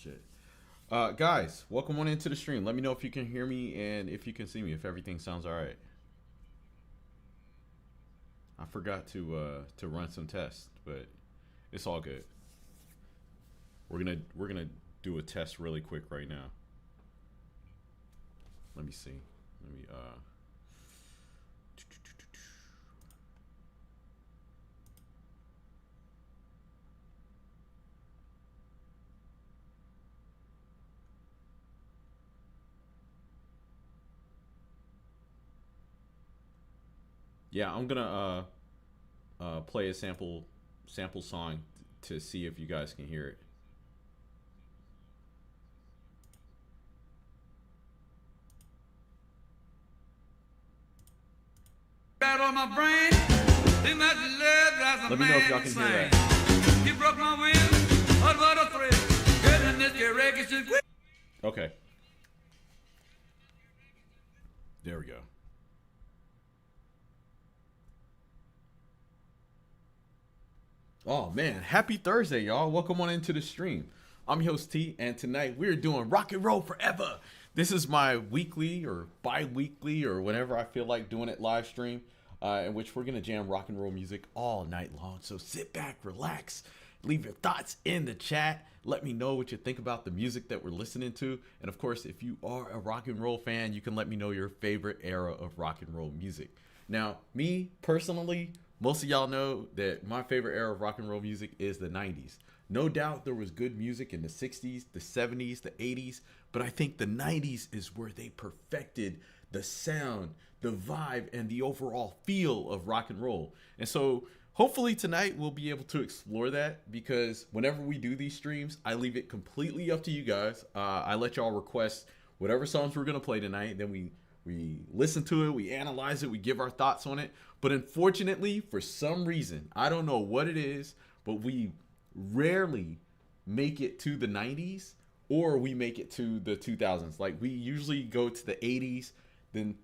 Shit. Guys, welcome on into the stream. Let me know if you can hear me and if you can see me, if everything sounds all right. I forgot to run some tests, but it's all good. We're gonna do a test really quick right now. Let me see. Let me Yeah, I'm gonna play a sample song to see if you guys can hear it. Bad on my brain. Too much love drives a Let me know if y'all man can hear insane. that. You broke my will. What a thrill. Good in this record should quit. Okay. There we go. Oh man, happy Thursday, y'all. Welcome on into the stream. I'm your host T, and tonight we're doing Rock and Roll Forever. This is my weekly or bi-weekly or whenever I feel like doing it live stream, in which we're gonna jam rock and roll music all night long. So sit back, relax, leave your thoughts in the chat. Let me know what you think about the music that we're listening to. And of course, if you are a rock and roll fan, you can let me know your favorite era of rock and roll music. Now, me personally, most of y'all know that my favorite era of rock and roll music is the 90s. No doubt there was good music in the 60s, the 70s, the 80s, but I think the 90s is where they perfected the sound, the vibe, and the overall feel of rock and roll. And so hopefully tonight we'll be able to explore that, because whenever we do these streams, I leave it completely up to you guys. I let y'all request whatever songs we're going to play tonight, then we listen to it, we analyze it, we give our thoughts on it. But unfortunately, for some reason, I don't know what it is, but we rarely make it to the 90s, or we make it to the 2000s. Like, we usually go to the 80s, then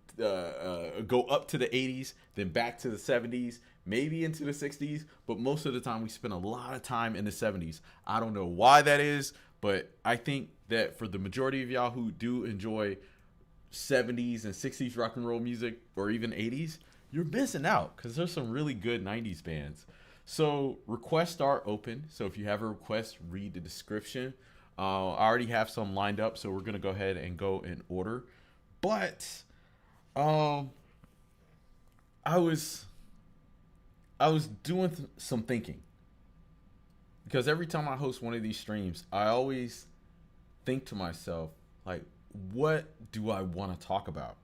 go up to the 80s, then back to the 70s, maybe into the 60s, but most of the time we spend a lot of time in the 70s. I don't know why that is, but I think that for the majority of y'all who do enjoy 70s and 60s rock and roll music, or even 80s, you're missing out, because there's some really good 90s bands. So requests are open. So if you have a request, read the description. I already have some lined up, so we're gonna go ahead and go in order. But I was doing some thinking, because every time I host one of these streams, I always think to myself, like, what do I want to talk about?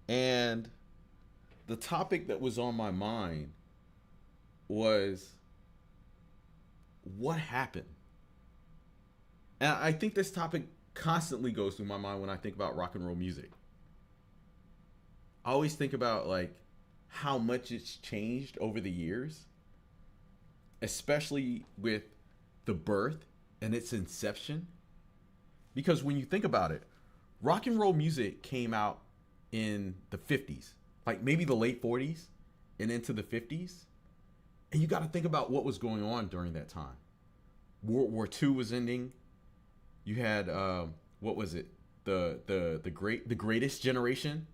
And the topic that was on my mind was, what happened? And I think this topic constantly goes through my mind when I think about rock and roll music. I always think about, like, how much it's changed over the years, especially with the birth and its inception. Because when you think about it, rock and roll music came out in the 50s, like maybe the late 40s and into the 50s. And you got to think about what was going on during that time. World War II was ending. You had what was it? The greatest generation.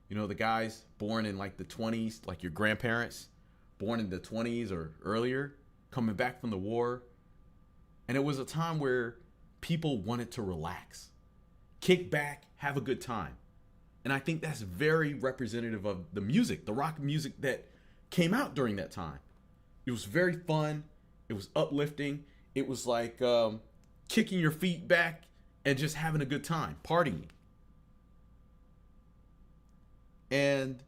You know, the guys born in like the 20s, like your grandparents, born in the 20s or earlier, coming back from the war. And it was a time where people wanted to relax, kick back, have a good time. And I think that's very representative of the music, the rock music that came out during that time. It was very fun. It was uplifting. It was like kicking your feet back and just having a good time, partying. And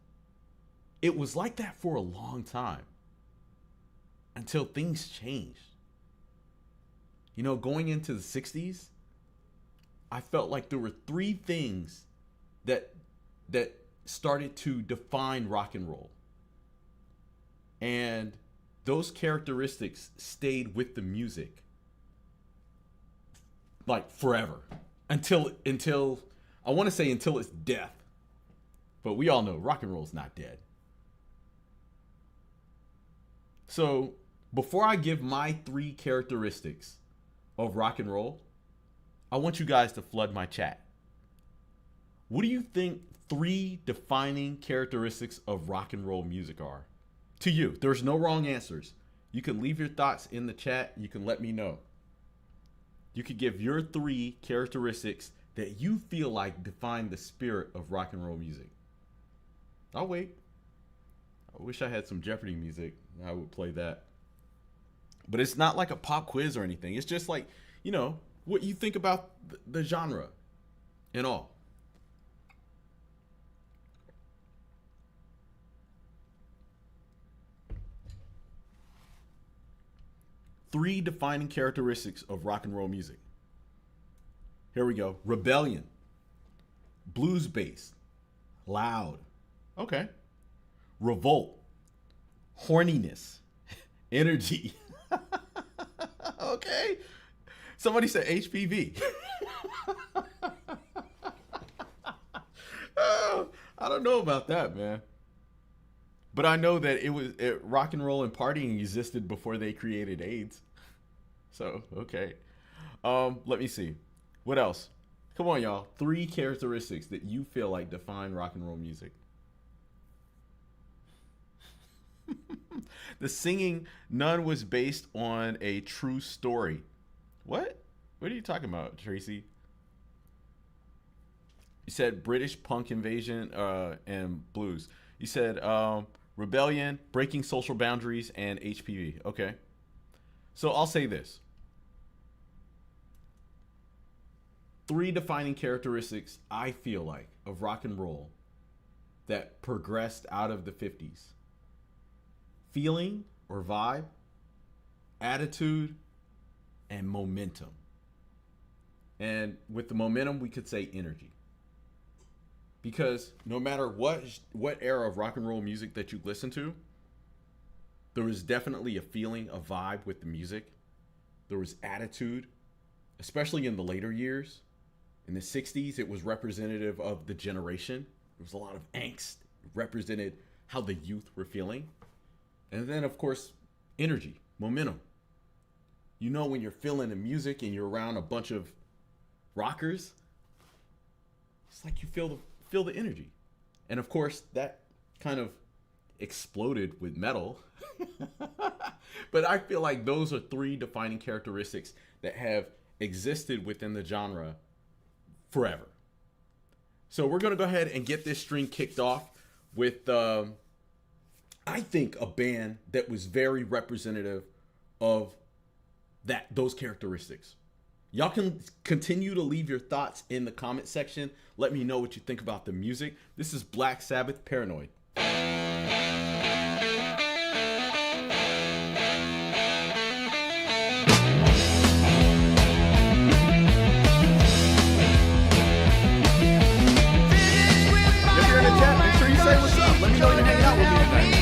it was like that for a long time, until things changed. You know, going into the 60s, I felt like there were three things that started to define rock and roll. And those characteristics stayed with the music like forever, until I want to say until its death. But we all know rock and roll is not dead. So before I give my three characteristics of rock and roll, I want you guys to flood my chat. What do you think 3 defining characteristics of rock and roll music are? To you, there's no wrong answers. You can leave your thoughts in the chat. You can let me know. You could give your 3 characteristics that you feel like define the spirit of rock and roll music. I'll wait. I wish I had some Jeopardy music. I would play that. But it's not like a pop quiz or anything. It's just like, you know, what you think about the genre and all. Three defining characteristics of rock and roll music. Here we go. Rebellion. Blues bass. Loud. Okay. Revolt. Horniness. Energy. Okay. Somebody said HPV. Oh, I don't know about that, man. But I know that rock and roll and partying existed before they created AIDS. So, okay. Let me see. What else? Come on, y'all. 3 characteristics that you feel like define rock and roll music. The singing, none was based on a true story. What? What are you talking about, Tracy? You said British punk invasion and blues. You said rebellion, breaking social boundaries, and HPV. Okay. So I'll say this. 3 defining characteristics I feel like of rock and roll that progressed out of the 50s. Feeling or vibe, attitude, and momentum. And with the momentum, we could say energy. Because no matter what era of rock and roll music that you listen to, there was definitely a feeling, a vibe with the music. There was attitude, especially in the later years. In the 60s, it was representative of the generation. There was a lot of angst. It represented how the youth were feeling. And then, of course, energy, momentum. You know, when you're feeling the music and you're around a bunch of rockers, it's like you feel the energy. And of course, that kind of exploded with metal. But I feel like those are 3 defining characteristics that have existed within the genre forever. So we're going to go ahead and get this stream kicked off with, I think, a band that was very representative of those characteristics. Y'all can continue to leave your thoughts in the comment section. Let me know what you think about the music. This is Black Sabbath, Paranoid. If you're in the chat, make sure you say what's up. Let me know you're hanging out with me tonight.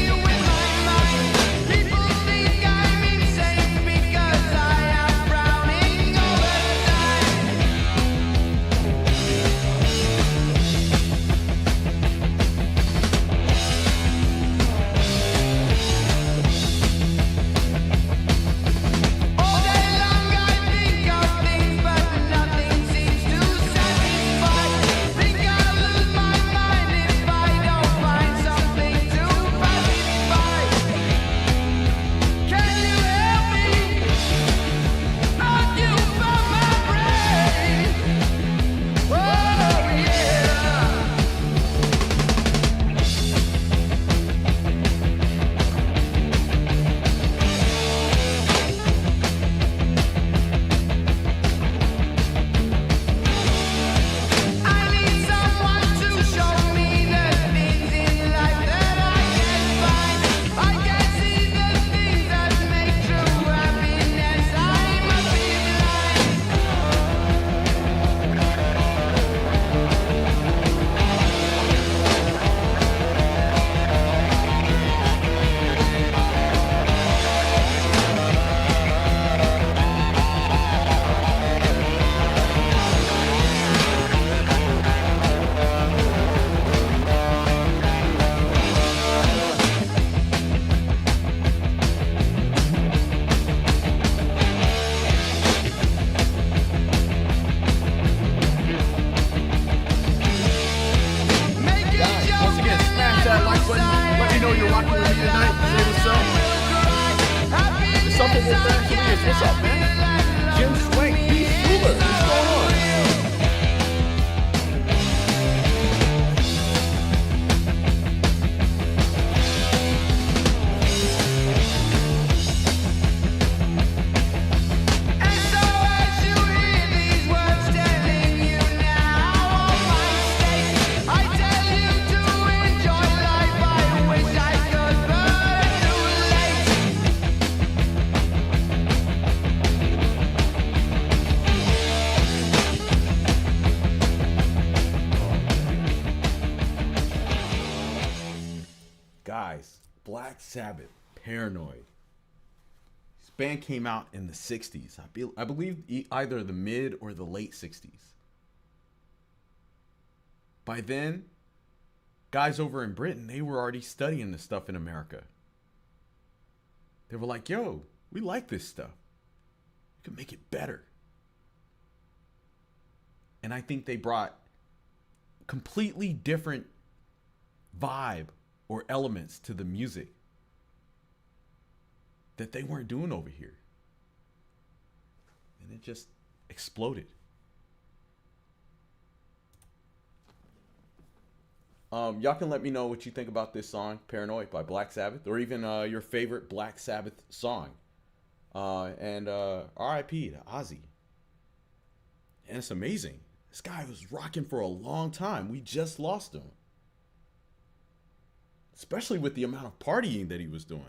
What's up, man? Jim Swank, B. Schuler. What's going on? Guys, Black Sabbath, Paranoid. This band came out in the 60s. I believe either the mid or the late 60s. By then, guys over in Britain, they were already studying this stuff in America. They were like, yo, we like this stuff. We can make it better. And I think they brought completely different vibe or elements to the music that they weren't doing over here. And it just exploded. Y'all can let me know what you think about this song, Paranoid by Black Sabbath, or even your favorite Black Sabbath song. And R.I.P. to Ozzy. And it's amazing. This guy was rocking for a long time. We just lost him. Especially with the amount of partying that he was doing.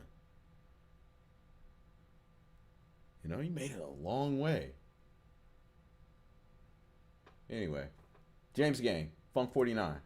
You know, he made it a long way. Anyway, James Gang, Funk 49.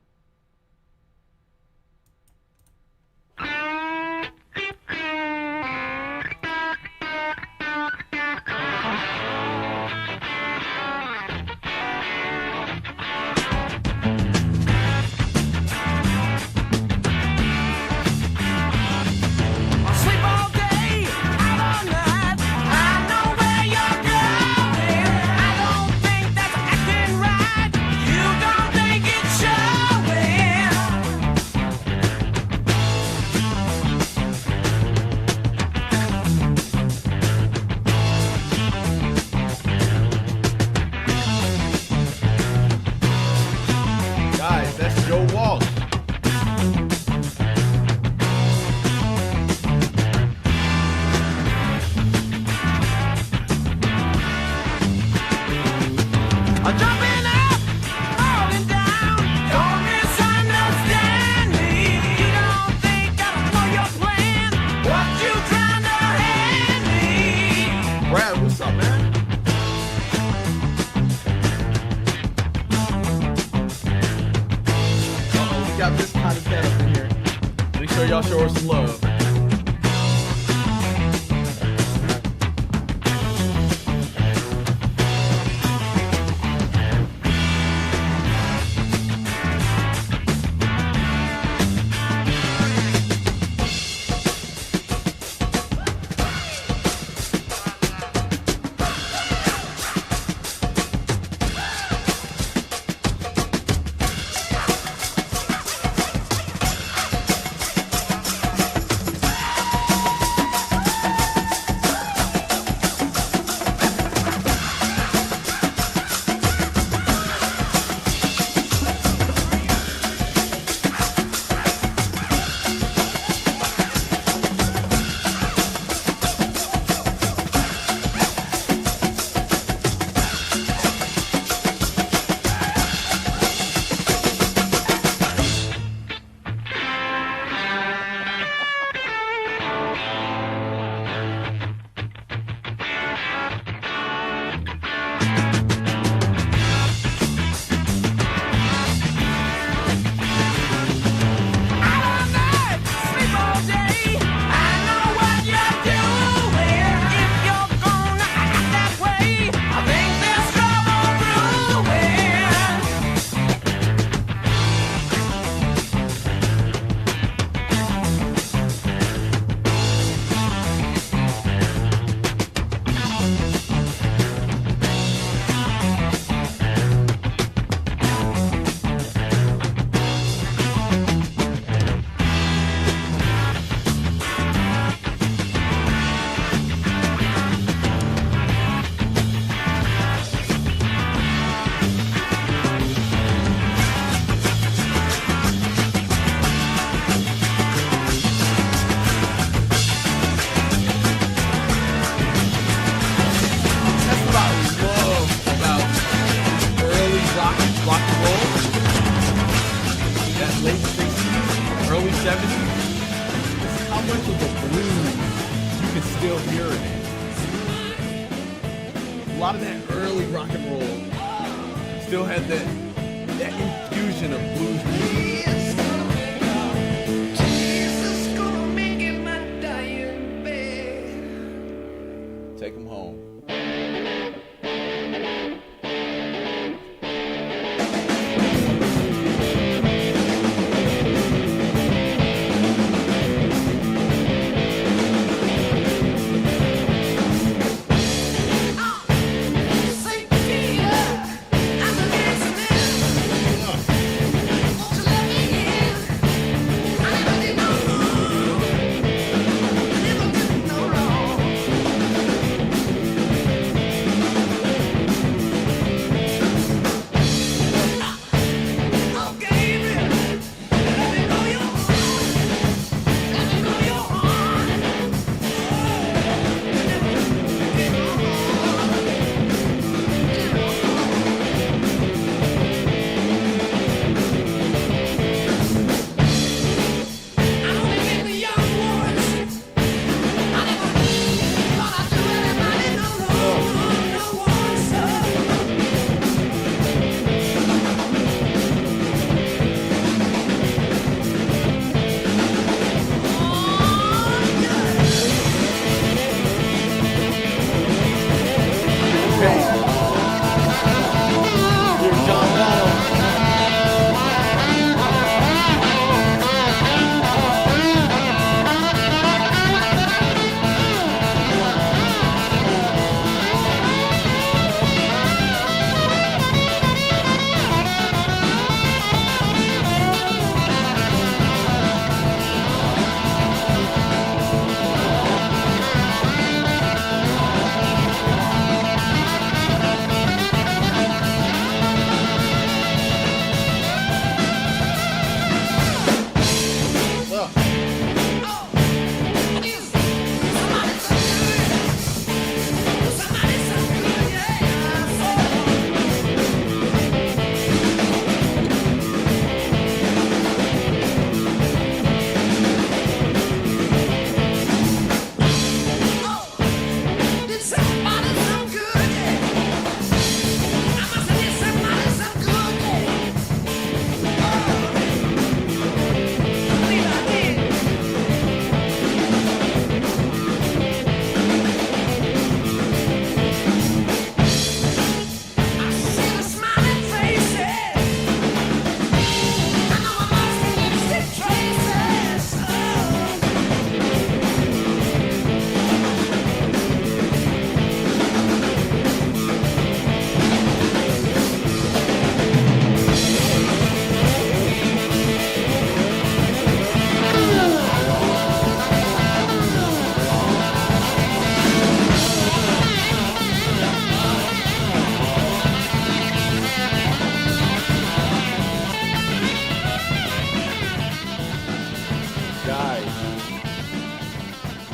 Y'all show her some love. Serenade. A lot of that early rock and roll still had that infusion of blues music. Take them home.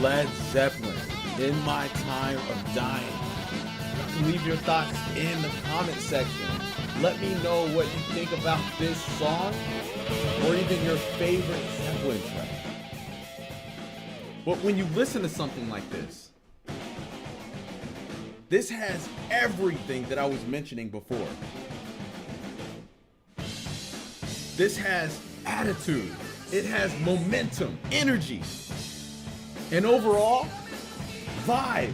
Led Zeppelin, In My Time of Dying. You can leave your thoughts in the comment section. Let me know what you think about this song or even your favorite Zeppelin track. But when you listen to something like this, this has everything that I was mentioning before. This has attitude. It has momentum, energy, and overall, vibe.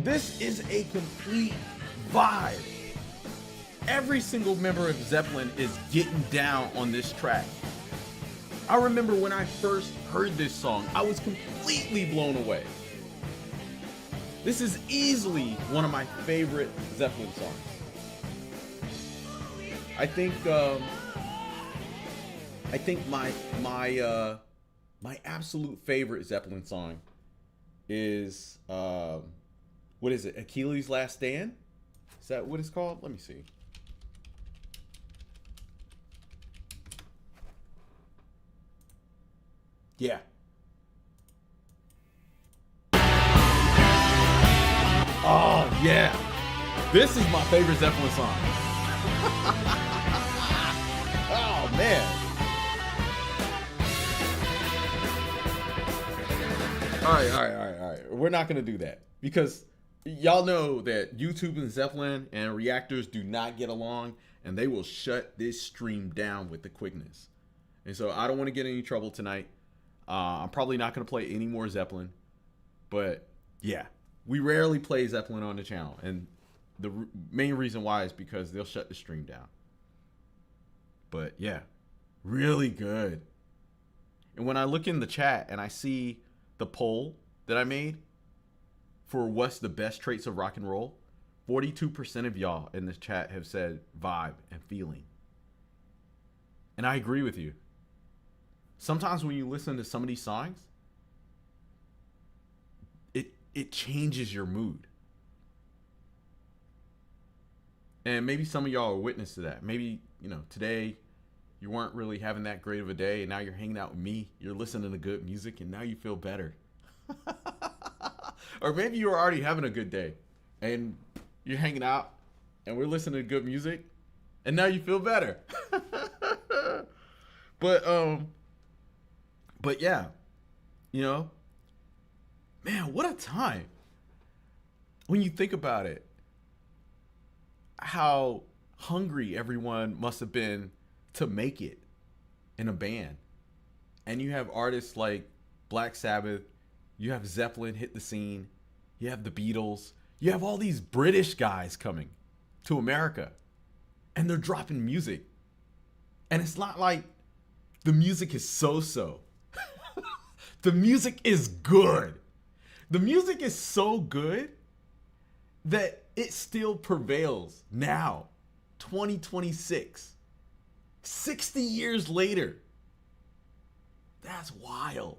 This is a complete vibe. Every single member of Zeppelin is getting down on this track. I remember when I first heard this song, I was completely blown away. This is easily one of my favorite Zeppelin songs. I think my absolute favorite Zeppelin song is what is it? Achilles' Last Stand? Is that what it's called? Let me see. Yeah. Oh yeah. This is my favorite Zeppelin song. Oh man. All right. we're not gonna do that because y'all know that YouTube and Zeppelin and reactors do not get along, and they will shut this stream down with the quickness. And so I don't want to get in any trouble tonight. I'm probably not gonna play any more Zeppelin, but yeah, we rarely play Zeppelin on the channel, and the main reason why is because they'll shut the stream down. But yeah, really good. And when I look in the chat and I see the poll that I made for what's the best traits of rock and roll, 42% of y'all in this chat have said vibe and feeling. And I agree with you. Sometimes when you listen to some of these songs, it changes your mood. And maybe some of y'all are witness to that. Maybe, today you weren't really having that great of a day, and now you're hanging out with me. You're listening to good music, and now you feel better. Or maybe you were already having a good day, and you're hanging out, and we're listening to good music, and now you feel better. But yeah, man, what a time. When you think about it, how hungry everyone must have been to make it in a band. And you have artists like Black Sabbath, you have Zeppelin hit the scene, you have the Beatles, you have all these British guys coming to America, and they're dropping music. And it's not like the music is so-so. The music is good. The music is so good that it still prevails now, 2026, 60 years later. That's wild.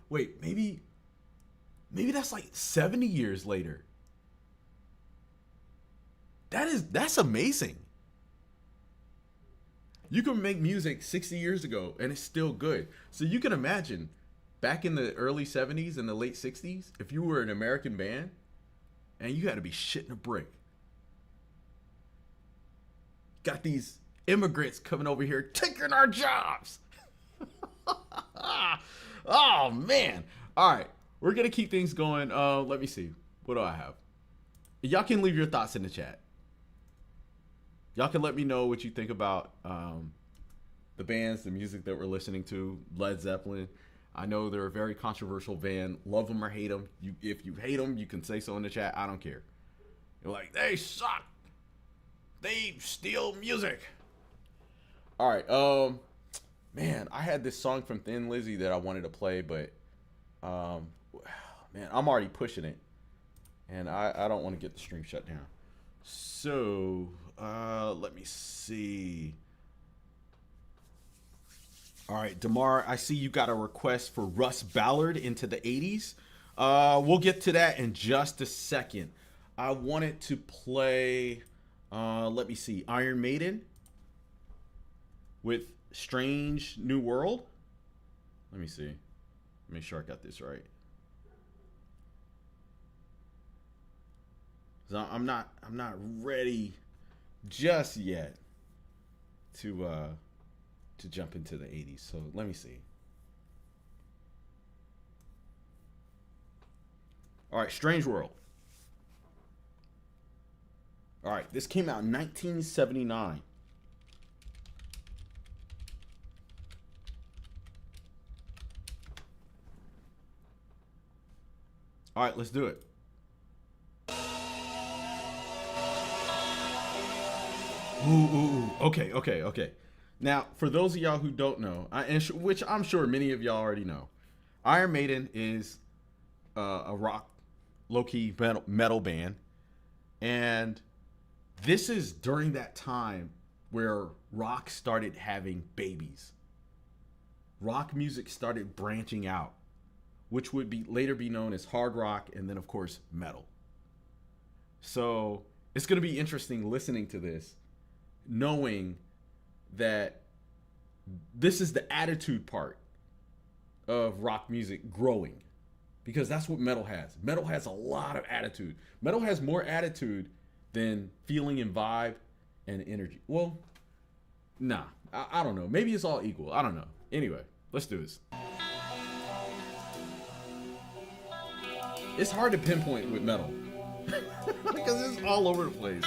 Wait, maybe that's like 70 years later. That's amazing. You can make music 60 years ago and it's still good. So you can imagine back in the early 70s and the late 60s, if you were an American band and you had to be shitting a brick. Got these immigrants coming over here taking our jobs. Oh, man. All right. We're going to keep things going. Let me see. What do I have? Y'all can leave your thoughts in the chat. Y'all can let me know what you think about the bands, the music that we're listening to. Led Zeppelin. I know they're a very controversial band. Love them or hate them. If you hate them, you can say so in the chat. I don't care. You're like, they suck. They steal music. All right. Man, I had this song from Thin Lizzy that I wanted to play, but man, I'm already pushing it, and I don't want to get the stream shut down. So let me see. All right, Damar, I see you got a request for Russ Ballard into the 80s. We'll get to that in just a second. I wanted to play, let me see, Iron Maiden with Strange New World. Let me see. Make sure I got this right. So I'm not ready just yet to jump into the 80s. So let me see. All right, Strange World. All right, this came out in 1979. All right, let's do it. Ooh. Okay. Now, for those of y'all who don't know, which I'm sure many of y'all already know, Iron Maiden is a rock, low-key metal band. And this is during that time where rock started having babies. Rock music started branching out, which would later be known as hard rock and then, of course, metal. So it's going to be interesting listening to this, knowing that this is the attitude part of rock music growing, because that's what metal has. Metal has a lot of attitude. Metal has more attitude than feeling and vibe and energy. Well, nah, I don't know. Maybe it's all equal. I don't know. Anyway, let's do this. It's hard to pinpoint with metal because it's all over the place.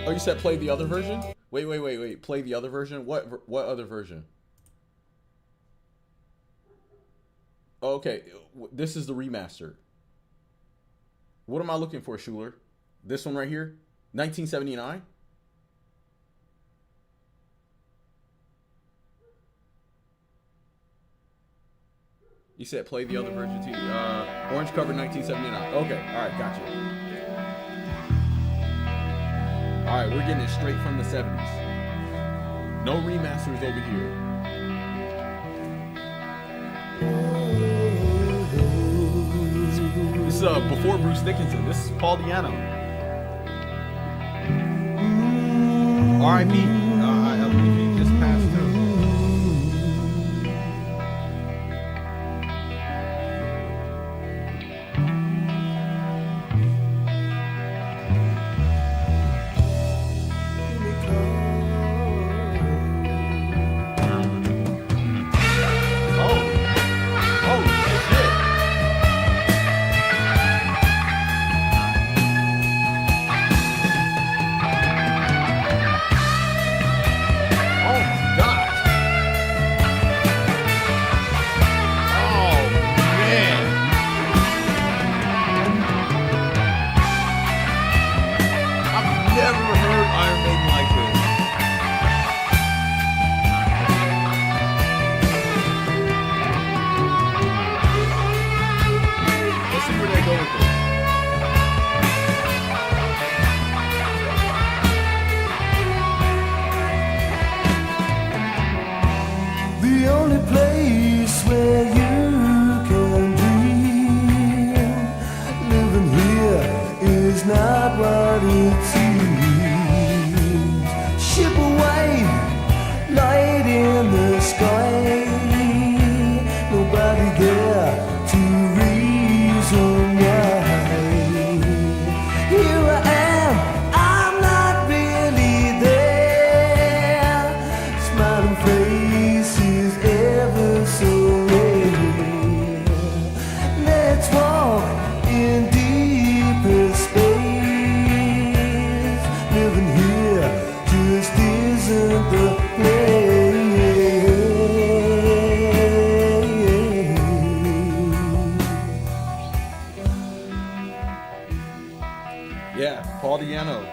Oh, you said play the other version? Wait. Play the other version? What other version? Oh, okay, this is the remaster. What am I looking for, Schuler? This one right here? 1979? You said play the other version too. Orange cover 1979. Okay, alright, gotcha. Alright, we're getting it straight from the 70s. No remasters over here. This is before Bruce Dickinson. This is Paul Di'Anno. R.I.P. I believe he just passed too. Yeah, Paul Di'Anno.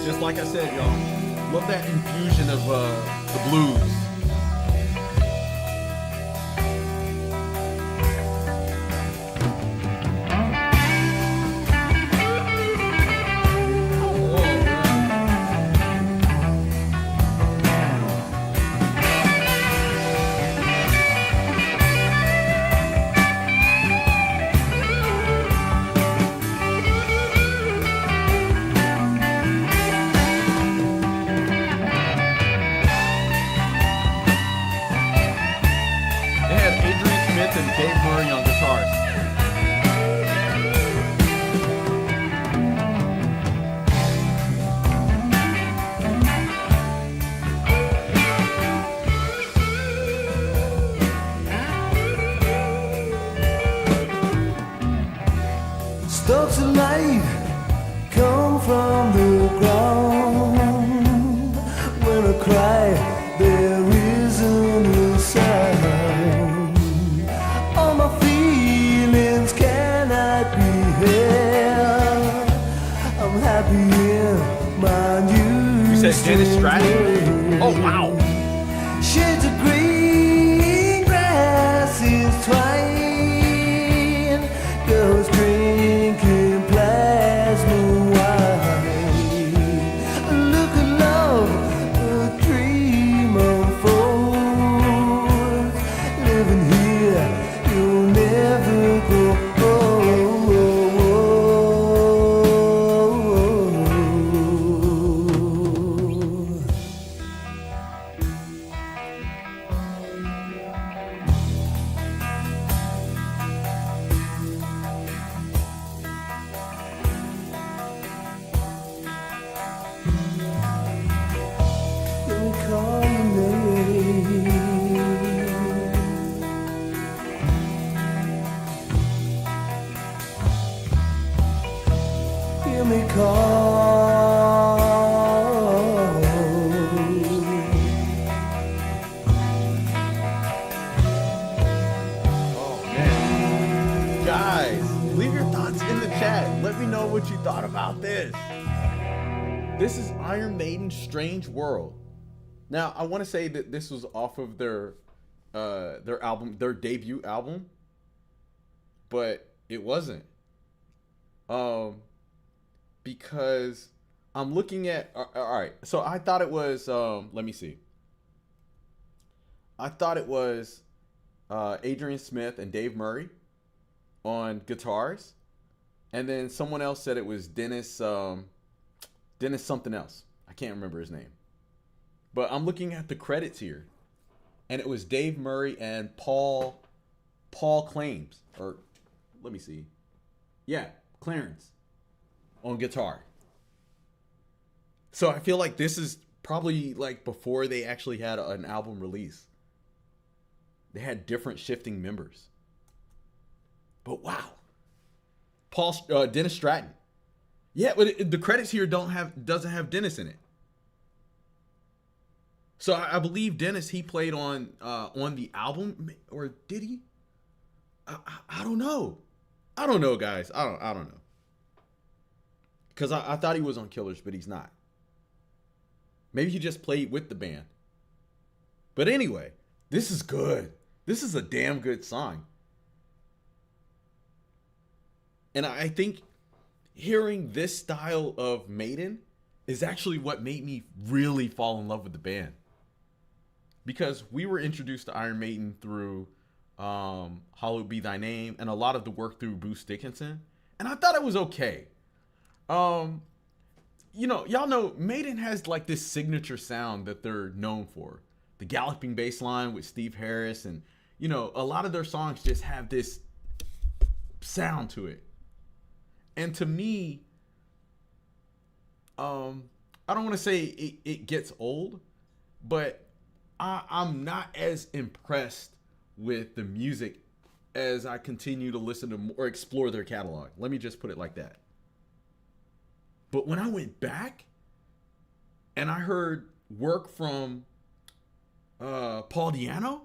Just like I said, y'all, love that infusion of the blues. And Dave Murray on guitars. Stalks of light come from the ground. When I cry, there isn't a sound. All my feelings cannot be held. I'm happy in my new. You said Dennis Stratton? Oh wow! Shades of green, grasses twine, girls drinking plasma wine. Look at love, a dream unfolds. Living here, you'll never go home. hear me call. Oh man, guys, leave your thoughts in the chat. Let me know what you thought about this. This is Iron Maiden's Strange World. Now, I want to say that this was off of their album, their debut album, but it wasn't. Because I'm looking at, all right. So I thought it was, let me see. I thought it was Adrian Smith and Dave Murray on guitars, and then someone else said it was Dennis something else. I can't remember his name. But I'm looking at the credits here, and it was Dave Murray and Paul Claims, or let me see. Yeah, Clarence on guitar. So I feel like this is probably like before they actually had an album release. They had different shifting members. But wow. Dennis Stratton. Yeah, but the credits here doesn't have Dennis in it. So I believe Dennis, he played on the album, or did he? I don't know. I don't know, guys. I don't know. Because I thought he was on Killers, but he's not. Maybe he just played with the band. But anyway, this is good. This is a damn good song. And I think hearing this style of Maiden is actually what made me really fall in love with the band. Because we were introduced to Iron Maiden through Hallowed Be Thy Name and a lot of the work through Bruce Dickinson. And I thought it was okay. You know, y'all know Maiden has like this signature sound that they're known for. The galloping bass line with Steve Harris, and you know, a lot of their songs just have this sound to it. And to me, I don't want to say it gets old, but I'm not as impressed with the music as I continue to listen to or explore their catalog. Let me just put it like that. But when I went back and I heard work from Paul Di'Anno,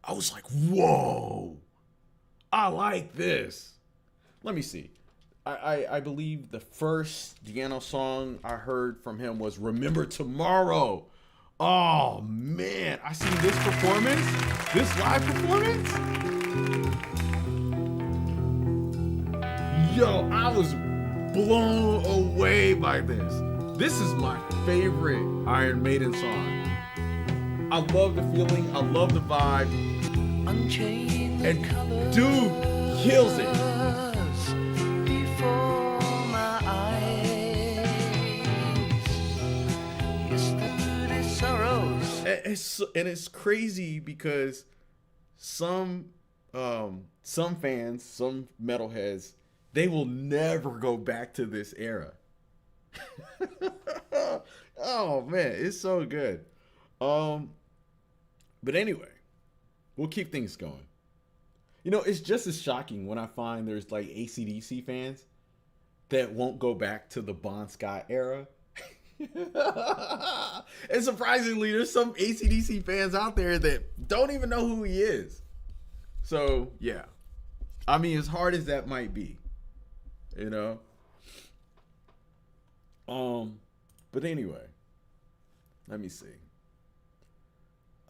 I was like, whoa, I like this. Let me see. I believe the first Di'Anno song I heard from him was Remember Tomorrow. Oh, man. I seen this performance, this live performance. Yo, I was blown away by this. This is my favorite Iron Maiden song. I love the feeling. I love the vibe. And dude kills it. It's crazy because some fans, some metalheads, they will never go back to this era. Oh man, it's so good. But anyway, we'll keep things going. You know, it's just as shocking when I find there's like AC/DC fans that won't go back to the Bon Scott era. And surprisingly, there's some AC/DC fans out there that don't even know who he is. So yeah, I mean, as hard as that might be, you know. But anyway, let me see.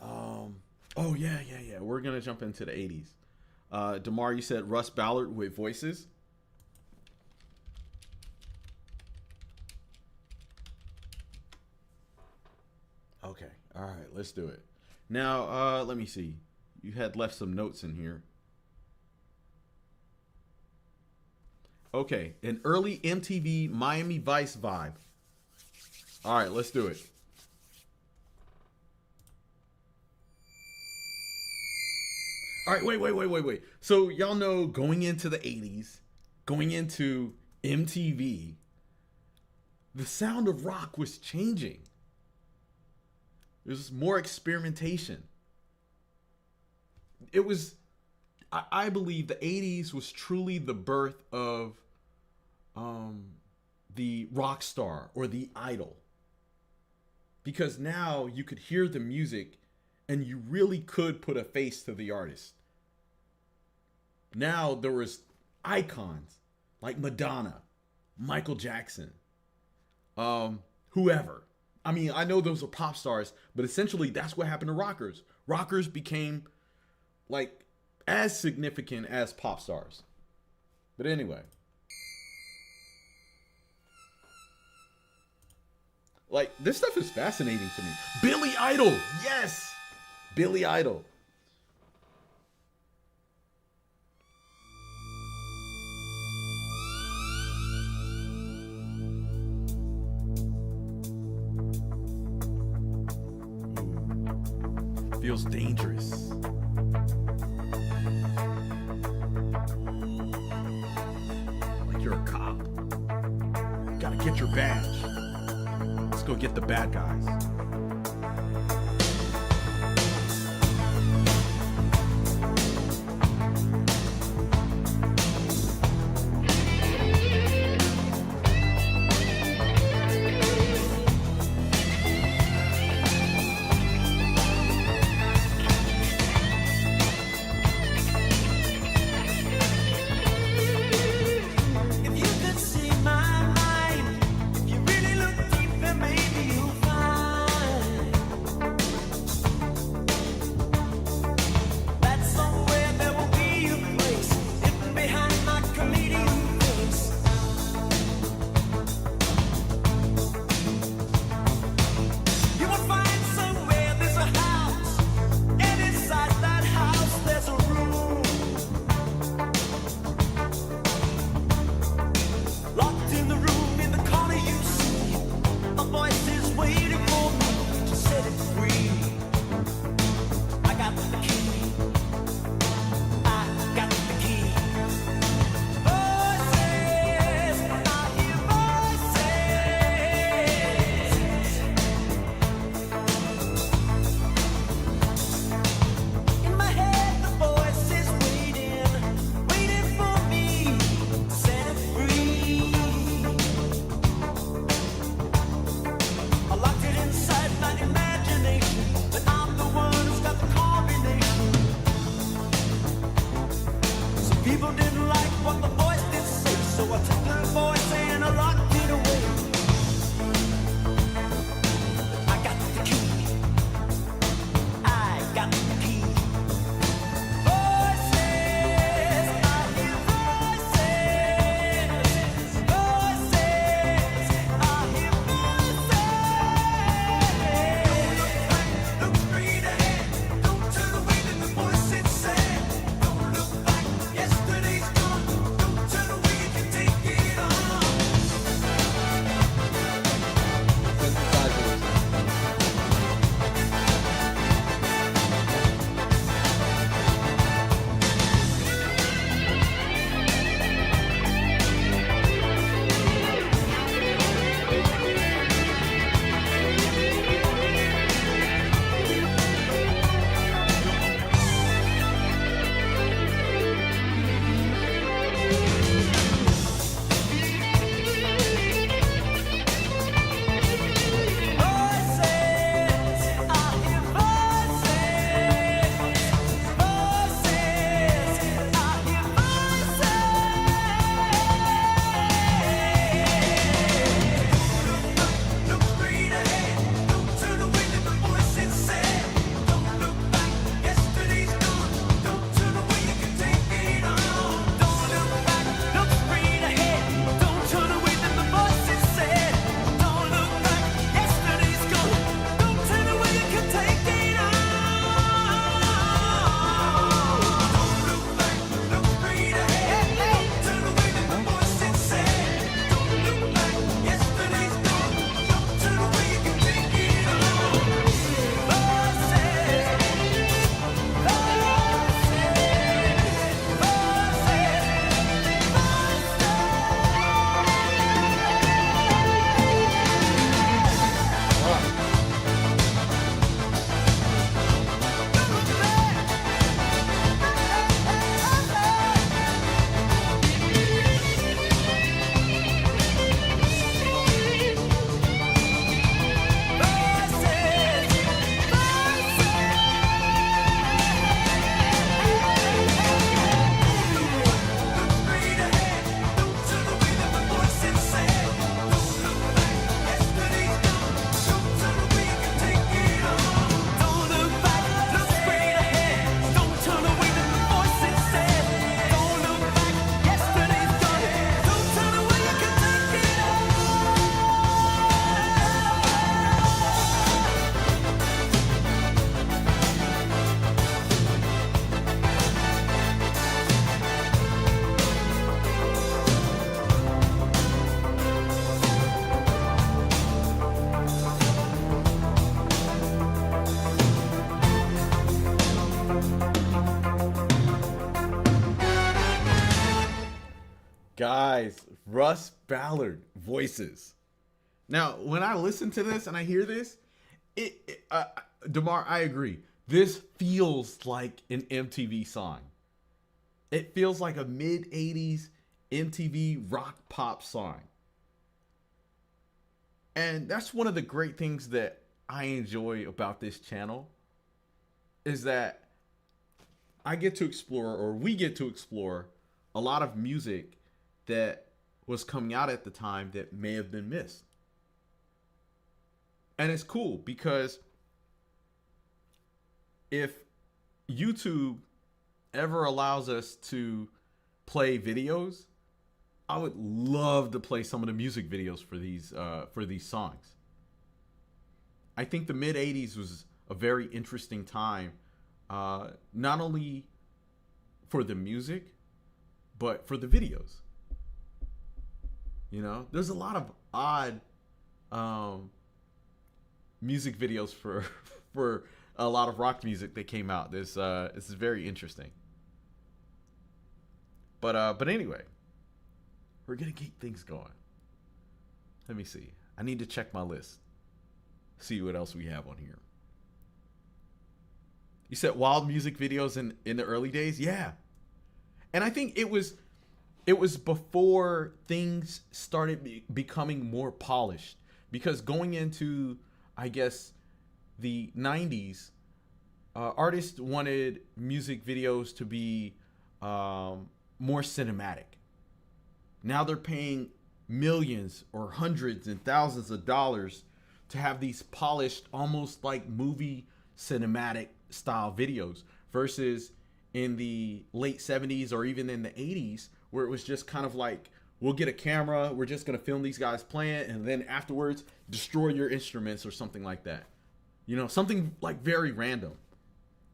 Oh yeah. We're gonna jump into the 80s. Damar, you said Russ Ballard with Voices. Okay, all right, let's do it. Now, let me see. You had left some notes in here. Okay, an early MTV Miami Vice vibe. All right, let's do it. All right, wait. So y'all know going into the 80s, going into MTV, the sound of rock was changing. There's more experimentation. It was, I believe the 80s was truly the birth of the rock star or the idol. Because now you could hear the music and you really could put a face to the artist. Now there was icons like Madonna, Michael Jackson, whoever. I mean, I know those are pop stars, but essentially that's what happened to rockers. Rockers became like as significant as pop stars. But anyway. Like, this stuff is fascinating to me. Billy Idol. Yes. Billy Idol. Ooh. Feels dangerous. Like you're a cop. Gotta get your badge. Let's go get the bad guys. If you could see my mind, if you really look deep, then maybe you'll find Guys, Russ Ballard voices. Now, when I listen to this and I hear this, DeMar, I agree. This feels like an MTV song. It feels like a mid-80s MTV rock pop song. And that's one of the great things that I enjoy about this channel is that I get to explore, or we get to explore, a lot of music that was coming out at the time that may have been missed. And it's cool because if YouTube ever allows us to play videos, I would love to play some of the music videos for these songs. I think the mid 80s was a very interesting time, not only for the music, but for the videos. You know, there's a lot of odd music videos for a lot of rock music that came out. This is very interesting. But anyway, we're gonna keep things going. Let me see. I need to check my list. See what else we have on here. You said wild music videos in the early days? Yeah. And I think it was before things started becoming more polished. Because going into, I guess, the 90s, artists wanted music videos to be more cinematic. Now they're paying millions or hundreds and thousands of dollars to have these polished, almost like movie cinematic style videos, versus in the late 70s or even in the 80s, where it was just kind of like, we'll get a camera, we're just going to film these guys playing, and then afterwards destroy your instruments or something like that. You know, something like very random.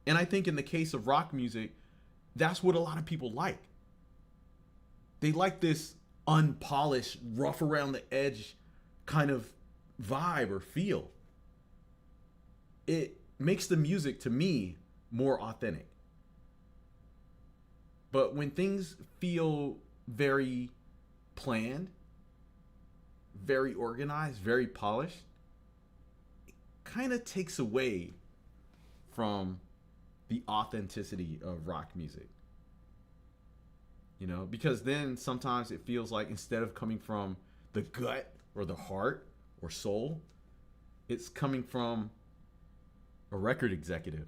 And I think in the case of rock music, that's what a lot of people like. They like this unpolished, rough around the edge kind of vibe or feel. It makes the music, to me, more authentic. But when things feel very planned, very organized, very polished, it kind of takes away from the authenticity of rock music. You know, because then sometimes it feels like instead of coming from the gut or the heart or soul, it's coming from a record executive.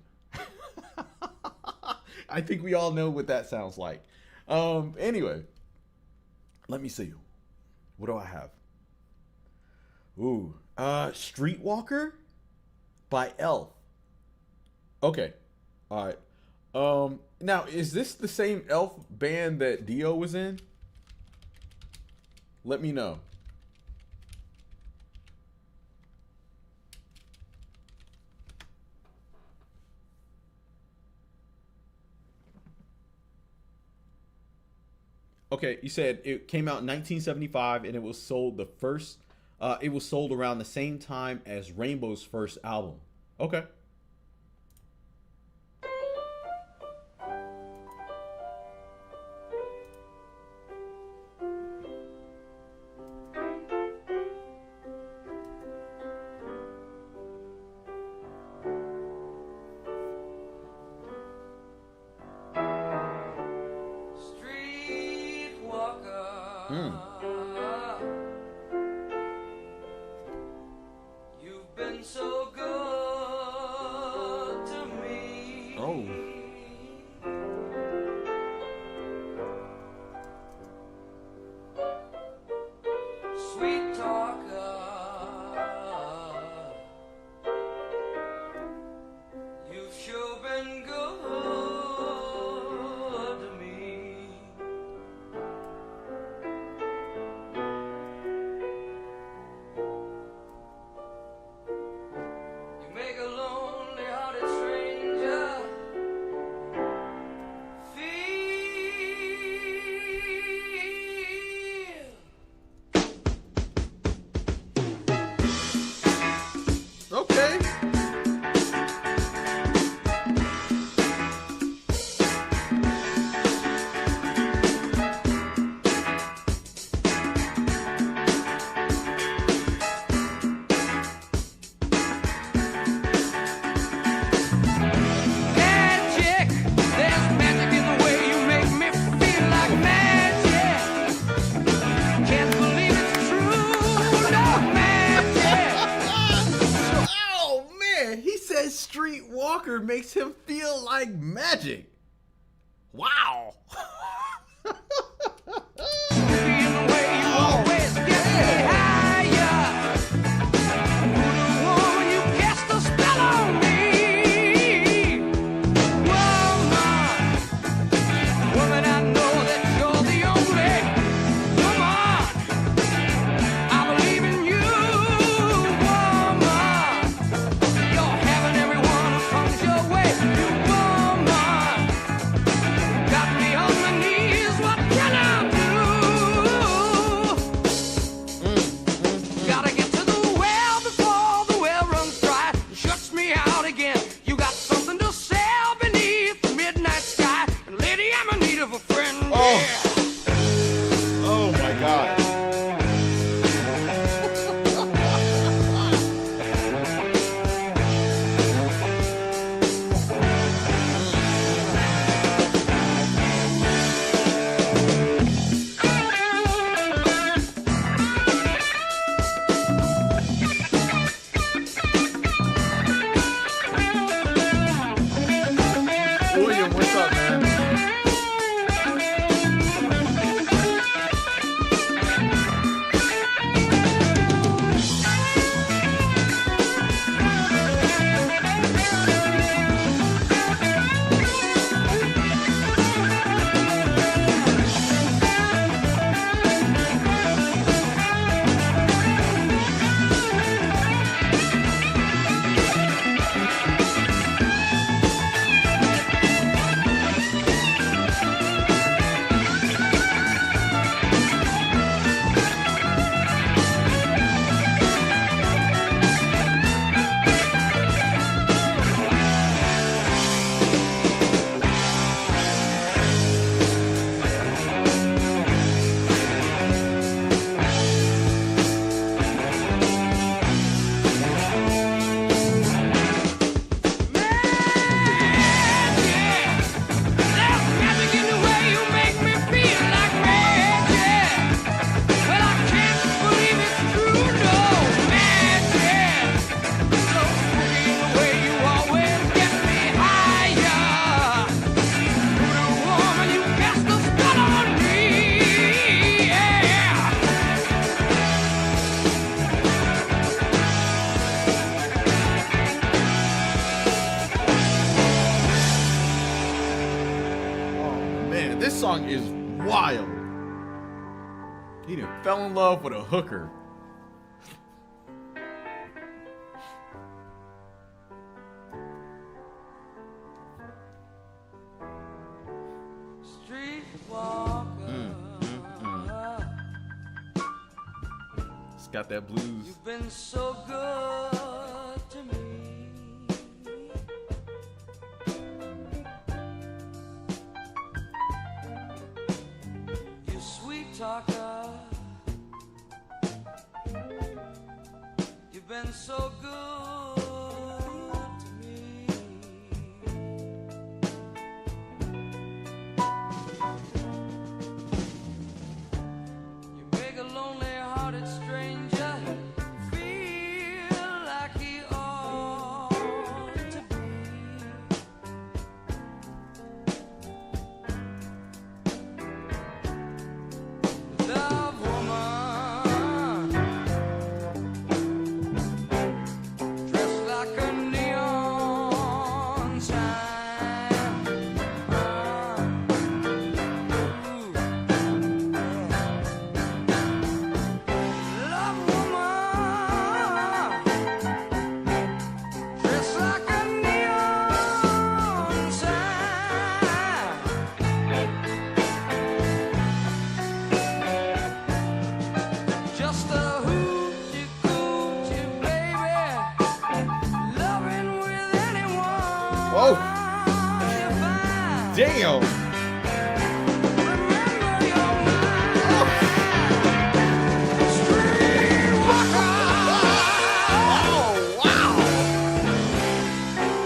I think we all know what that sounds like. Anyway, let me see. What do I have? Ooh, Streetwalker by Elf. Okay, all right. Now, is this the same Elf band that Dio was in? Let me know. Okay, you said it came out in 1975 and it was sold it was sold around the same time as Rainbow's first album. Okay. You've been so good to me. Oh. Sweet talker, you've sure been good to me. Walker makes him feel like magic. Wow. This song is wild. He done fell in love with a hooker. It's got that blues. You've been so good to me. You sweet talker. You've been so good to me. You make a lonely-hearted stranger feel like he ought to be. Love woman, dressed like a neon sign. Ooh. Love woman, dressed like a neon sign. Just a hoochie coochie baby, loving with anyone. Whoa. You find. Damn. Remember your mind. Streetwalker. Oh, wow.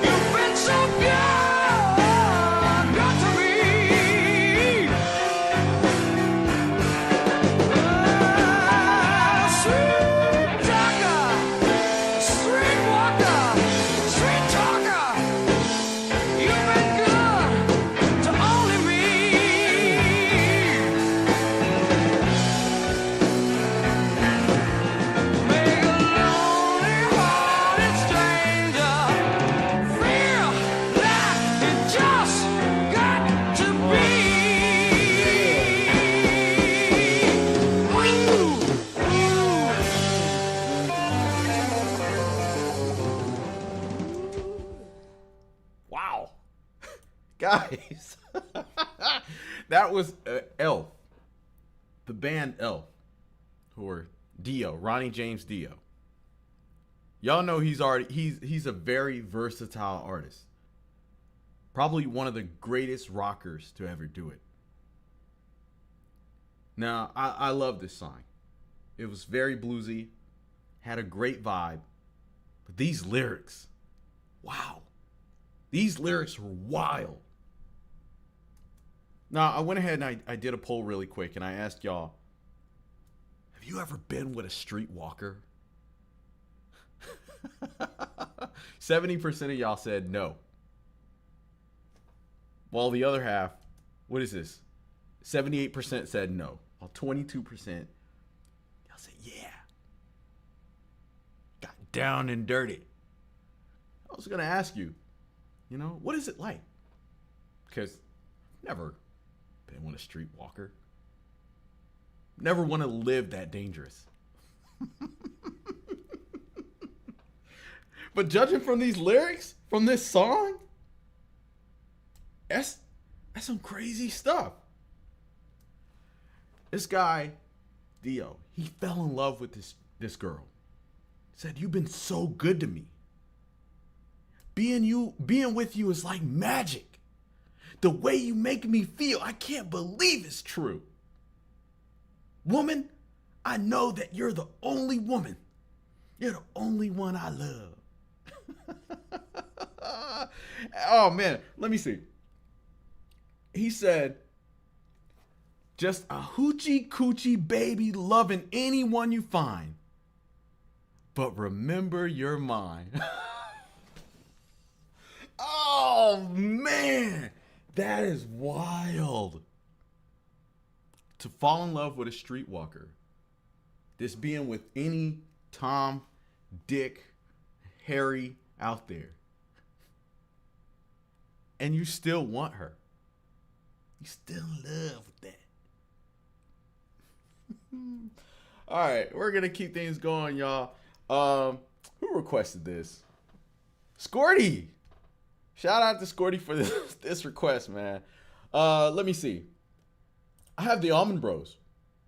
You've been so good to me. Sweet talker, streetwalker, sweet talker. guys, that was Elf, the band Elf, who are Dio, Ronnie James Dio. Y'all know he's a very versatile artist. Probably one of the greatest rockers to ever do it. Now, I love this song. It was very bluesy, had a great vibe. But these lyrics, wow. These lyrics were wild. Now, I went ahead and I did a poll really quick, and I asked y'all, have you ever been with a streetwalker? 70% of y'all said no. While the other half, what is this? 78% said no. While 22%, y'all said yeah. Got down and dirty. I was going to ask you, what is it like? Because I've never been with a streetwalker. Never want to live that dangerous. But judging from these lyrics, from this song, that's some crazy stuff. This guy, Dio, he fell in love with this girl. He said, "You've been so good to me. Being with you is like magic. The way you make me feel, I can't believe it's true. Woman, I know that you're the only woman. You're the only one I love." Oh man, let me see. He said, "Just a hoochie coochie baby loving anyone you find. But remember you're mine." Oh man, that is wild. To fall in love with a streetwalker. This being with any Tom, Dick, Harry out there. And you still want her. You still in love with that. All right, we're going to keep things going, y'all. Who requested this? Scorty. Shout out to Scorty for this request, man. Let me see. I have the Almond Bros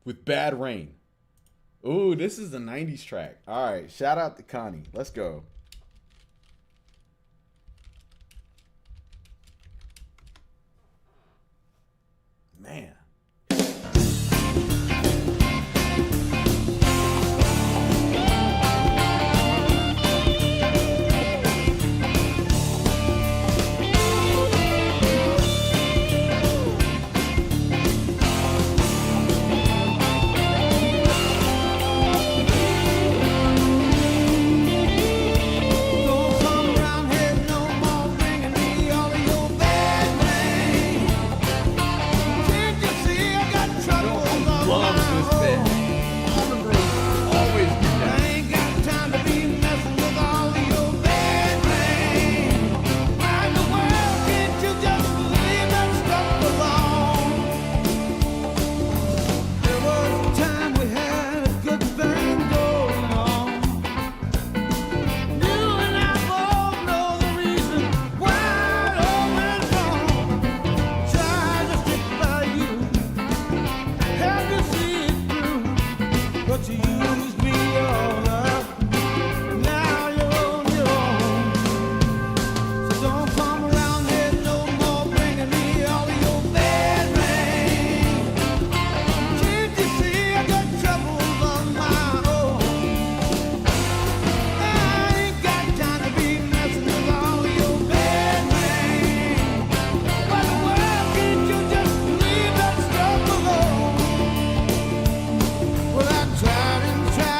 with Bad Rain. Ooh, this is a 90s track. All right, shout out to Connie. Let's go. Man. Well, I tried and tried.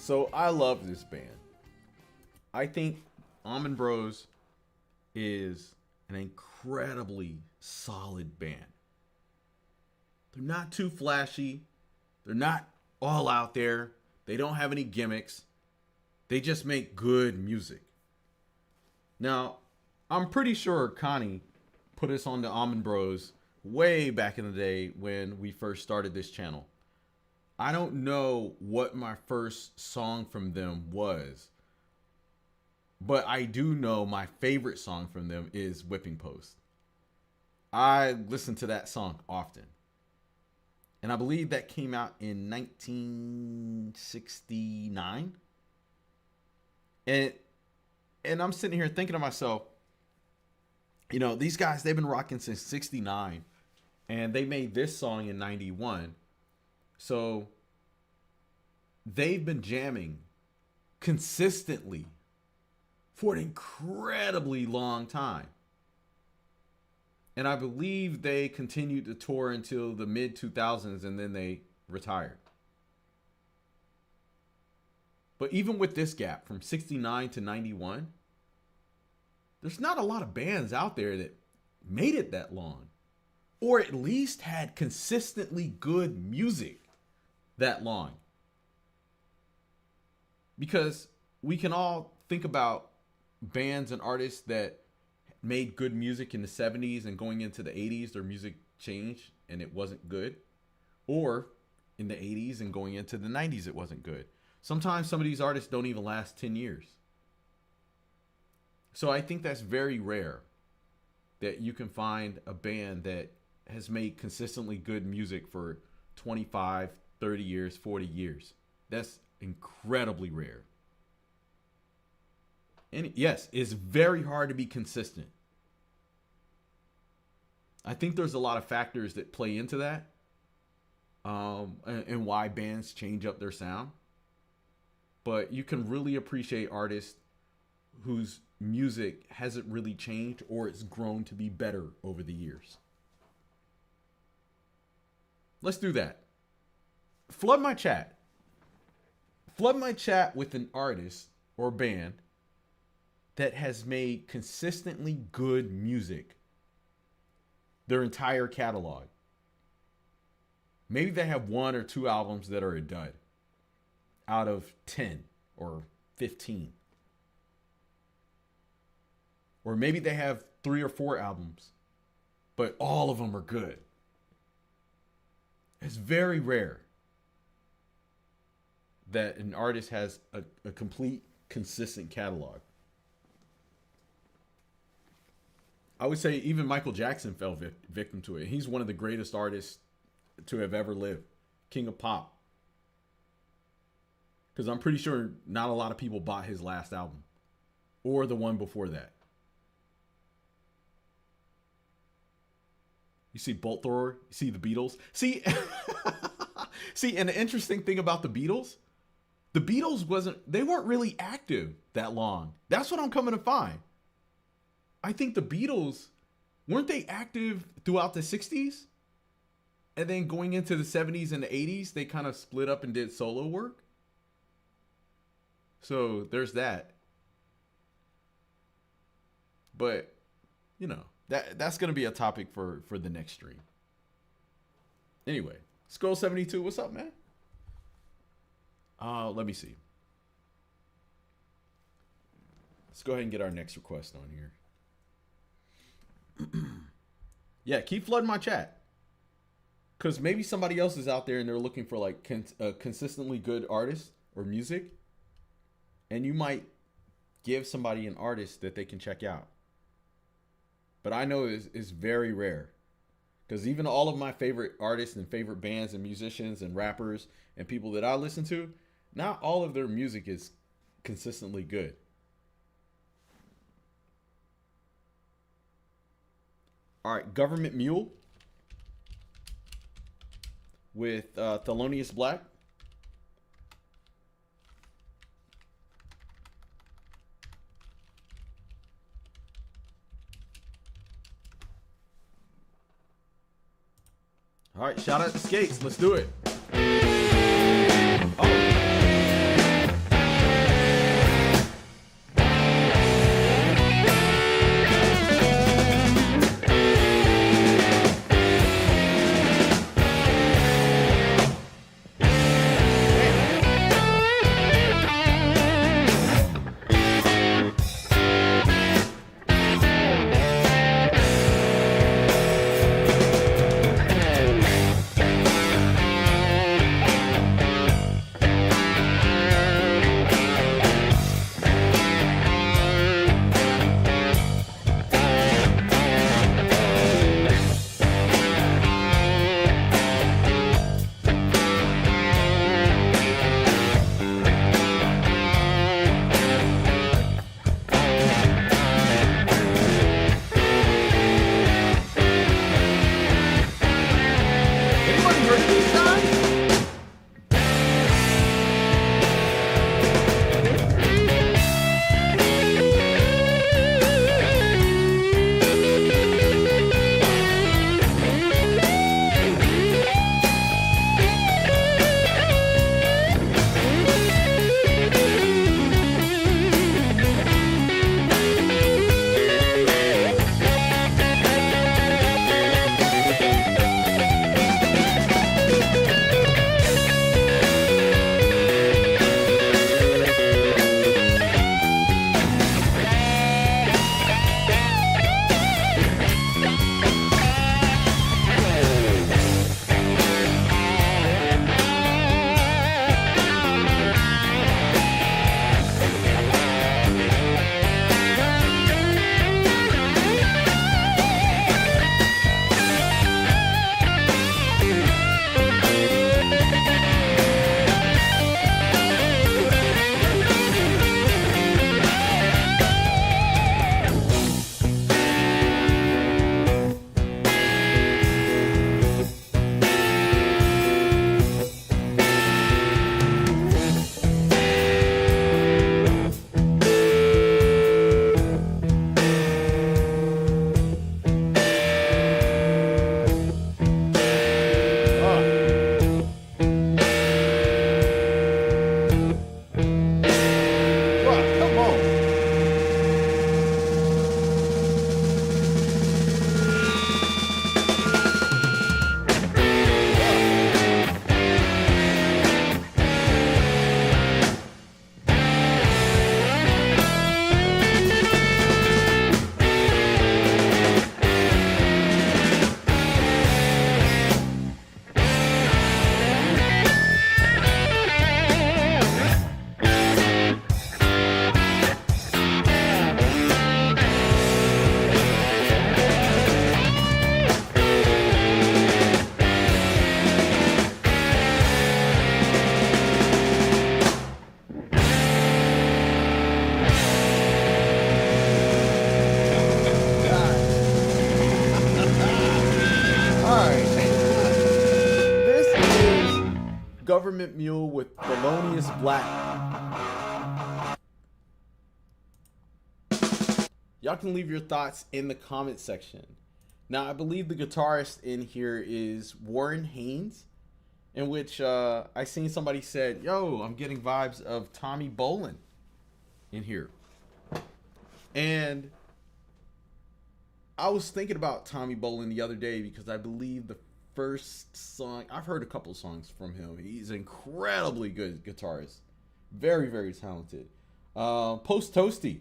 So I love this band. I think Almond Bros is an incredibly solid band. They're not too flashy. They're not all out there. They don't have any gimmicks. They just make good music. Now, I'm pretty sure Connie put us on the Almond Bros way back in the day when we first started this channel. I don't know what my first song from them was, but I do know my favorite song from them is Whipping Post. I listen to that song often. And I believe that came out in 1969. And I'm sitting here thinking to myself, you know, these guys, they've been rocking since 69. And they made this song in 91. So they've been jamming consistently for an incredibly long time. And I believe they continued to tour until the mid 2000s and then they retired. But even with this gap from 69 to 91, there's not a lot of bands out there that made it that long, or at least had consistently good music that long. Because we can all think about bands and artists that made good music in the 70s and going into the 80s, their music changed and it wasn't good. Or in the 80s and going into the 90s, it wasn't good. Sometimes some of these artists don't even last 10 years. So I think that's very rare that you can find a band that has made consistently good music for 25, 30 years, 40 years. That's incredibly rare. And yes, it's very hard to be consistent. I think there's a lot of factors that play into that, and why bands change up their sound. But you can really appreciate artists whose music hasn't really changed or it's grown to be better over the years. Let's do that. Flood my chat. Flood my chat with an artist or band that has made consistently good music their entire catalog. Maybe they have 1 or 2 albums that are a dud out of 10 or 15. Or maybe they have 3 or 4 albums, but all of them are good. It's very rare that an artist has a complete, consistent catalog. I would say even Michael Jackson fell victim to it. He's one of the greatest artists to have ever lived. King of pop. Because I'm pretty sure not a lot of people bought his last album. Or the one before that. You see Bolt Thrower? You see the Beatles? See, see, and the interesting thing about the Beatles they weren't really active that long. That's what I'm coming to find. I think the Beatles, weren't they active throughout the 60s? And then going into the 70s and the 80s, they kind of split up and did solo work. So there's that. But, you know, that's going to be a topic for the next stream. Anyway, Skull72, what's up, man? Let me see. Let's go ahead and get our next request on here. Yeah, keep flooding my chat. Because maybe somebody else is out there and they're looking for like consistently good artists or music. And you might give somebody an artist that they can check out. But I know it's very rare. Because even all of my favorite artists and favorite bands and musicians and rappers and people that I listen to, not all of their music is consistently good. All right, Government Mule with Thelonious Black. All right, shout out to Skates. Let's do it. Oh. Government Mule with Thelonious Black. Y'all can leave your thoughts in the comment section. Now, I believe the guitarist in here is Warren Haynes, in which I seen somebody said, yo, I'm getting vibes of Tommy Bolin in here. And I was thinking about Tommy Bolin the other day because I believe the first song, I've heard a couple songs from him. He's an incredibly good guitarist. Very, very talented. Post Toasty.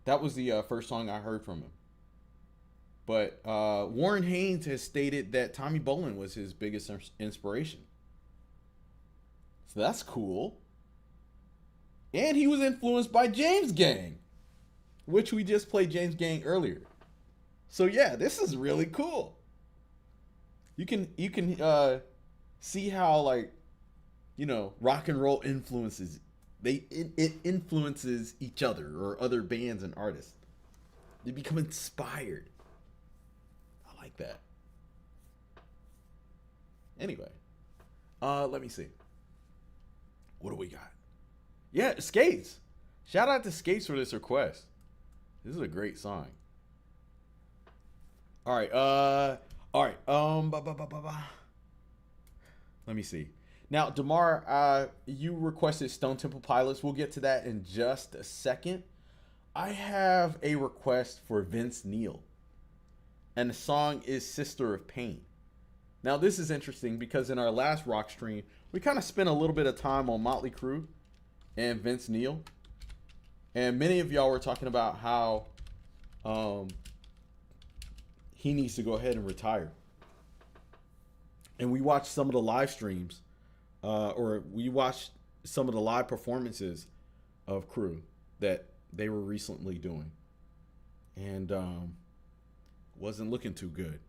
That was the first song I heard from him. But Warren Haynes has stated that Tommy Bolin was his biggest inspiration. So that's cool. And he was influenced by James Gang, which we just played James Gang earlier. So yeah, this is really cool. You can see how, like, you know, rock and roll influences, it influences each other or other bands and artists. They become inspired. I like that. Anyway, let me see. What do we got? Yeah, Skates. Shout out to Skates for this request. This is a great song. All right. Let me see. Now, Damar, you requested Stone Temple Pilots. We'll get to that in just a second. I have a request for Vince Neil, and the song is Sister of Pain. Now, this is interesting because in our last rock stream, we kind of spent a little bit of time on Motley Crue and Vince Neil. And many of y'all were talking about how he needs to go ahead and retire. And we watched some of the live streams, or we watched some of the live performances of Crue that they were recently doing. And wasn't looking too good.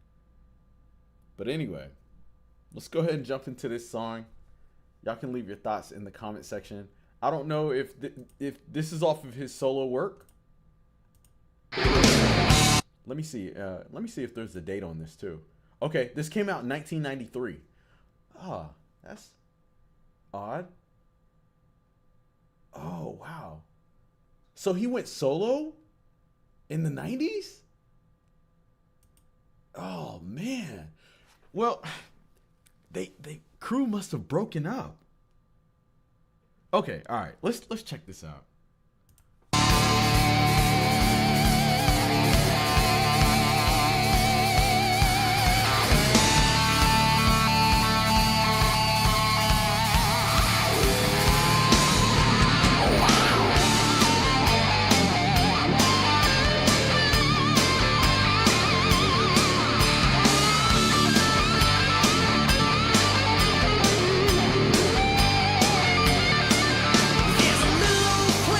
But anyway, let's go ahead and jump into this song. Y'all can leave your thoughts in the comment section. I don't know if this is off of his solo work. Let me see. Let me see if there's a date on this too. Okay, this came out in 1993. Ah, that's odd. Oh, wow. So he went solo in the 90s? Oh, man. Well, they Crue must have broken up. Okay, all right. Let's check this out. There's a little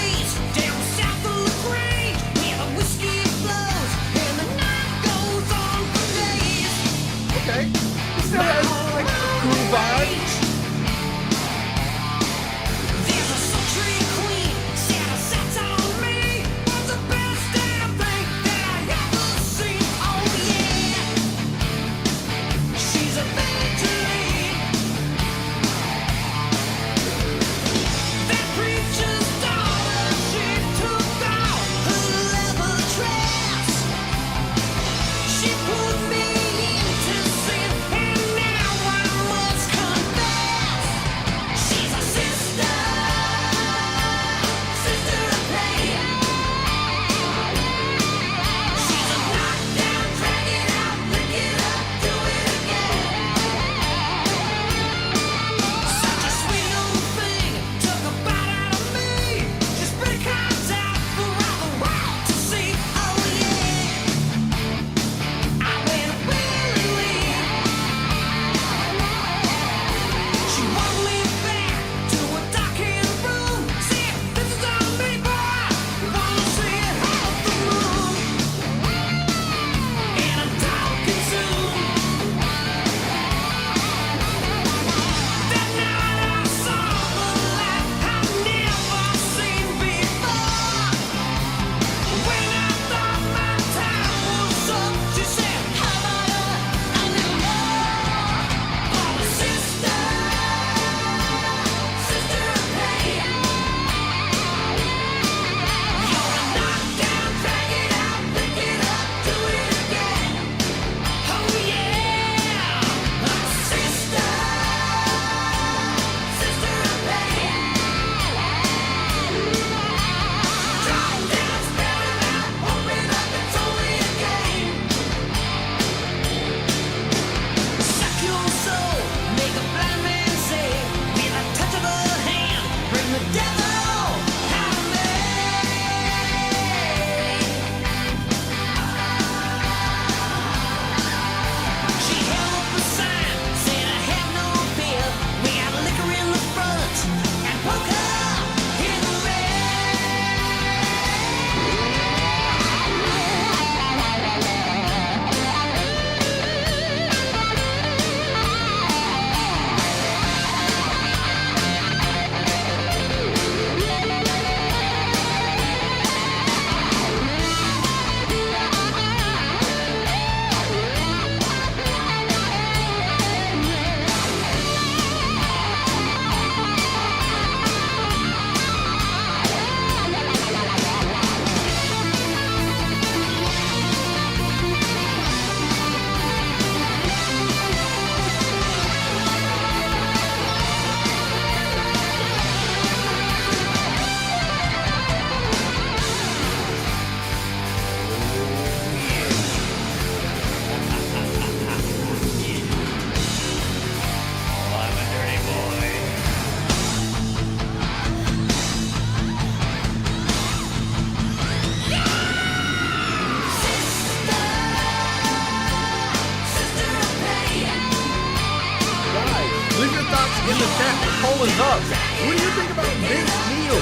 was up. What do you think about Vince Neil,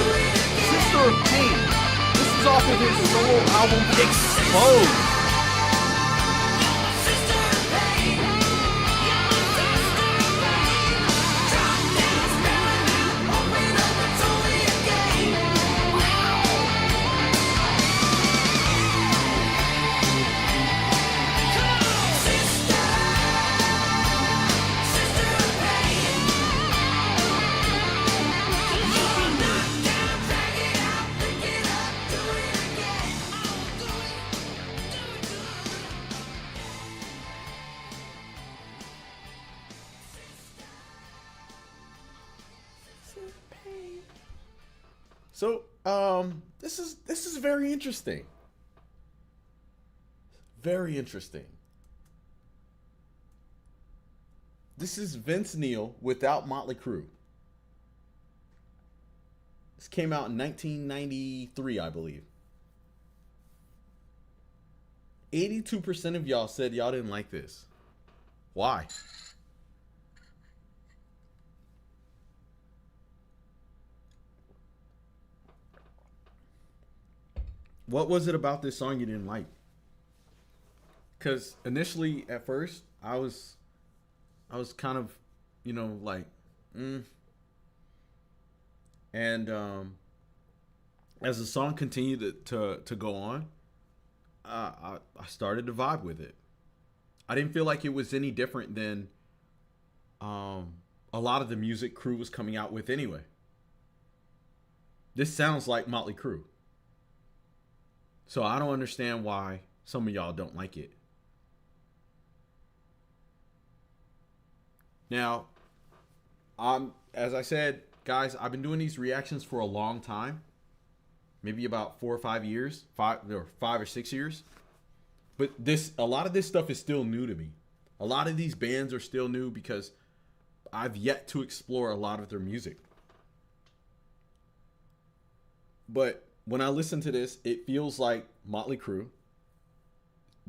Sister of Pain? This is off of his solo album Exposed. So, this is very interesting. Very interesting. This is Vince Neil without Motley Crue. This came out in 1993, I believe. 82% of y'all said y'all didn't like this. Why? What was it about this song you didn't like? Because initially, at first, I was kind of, like, And as the song continued to go on, I started to vibe with it. I didn't feel like it was any different than a lot of the music Crue was coming out with anyway. This sounds like Motley Crue. So I don't understand why some of y'all don't like it. Now, as I said, guys, I've been doing these reactions for a long time. Maybe about 4 or 5 years, 5 or 6 years. But a lot of this stuff is still new to me. A lot of these bands are still new because I've yet to explore a lot of their music. But when I listen to this, it feels like Motley Crue.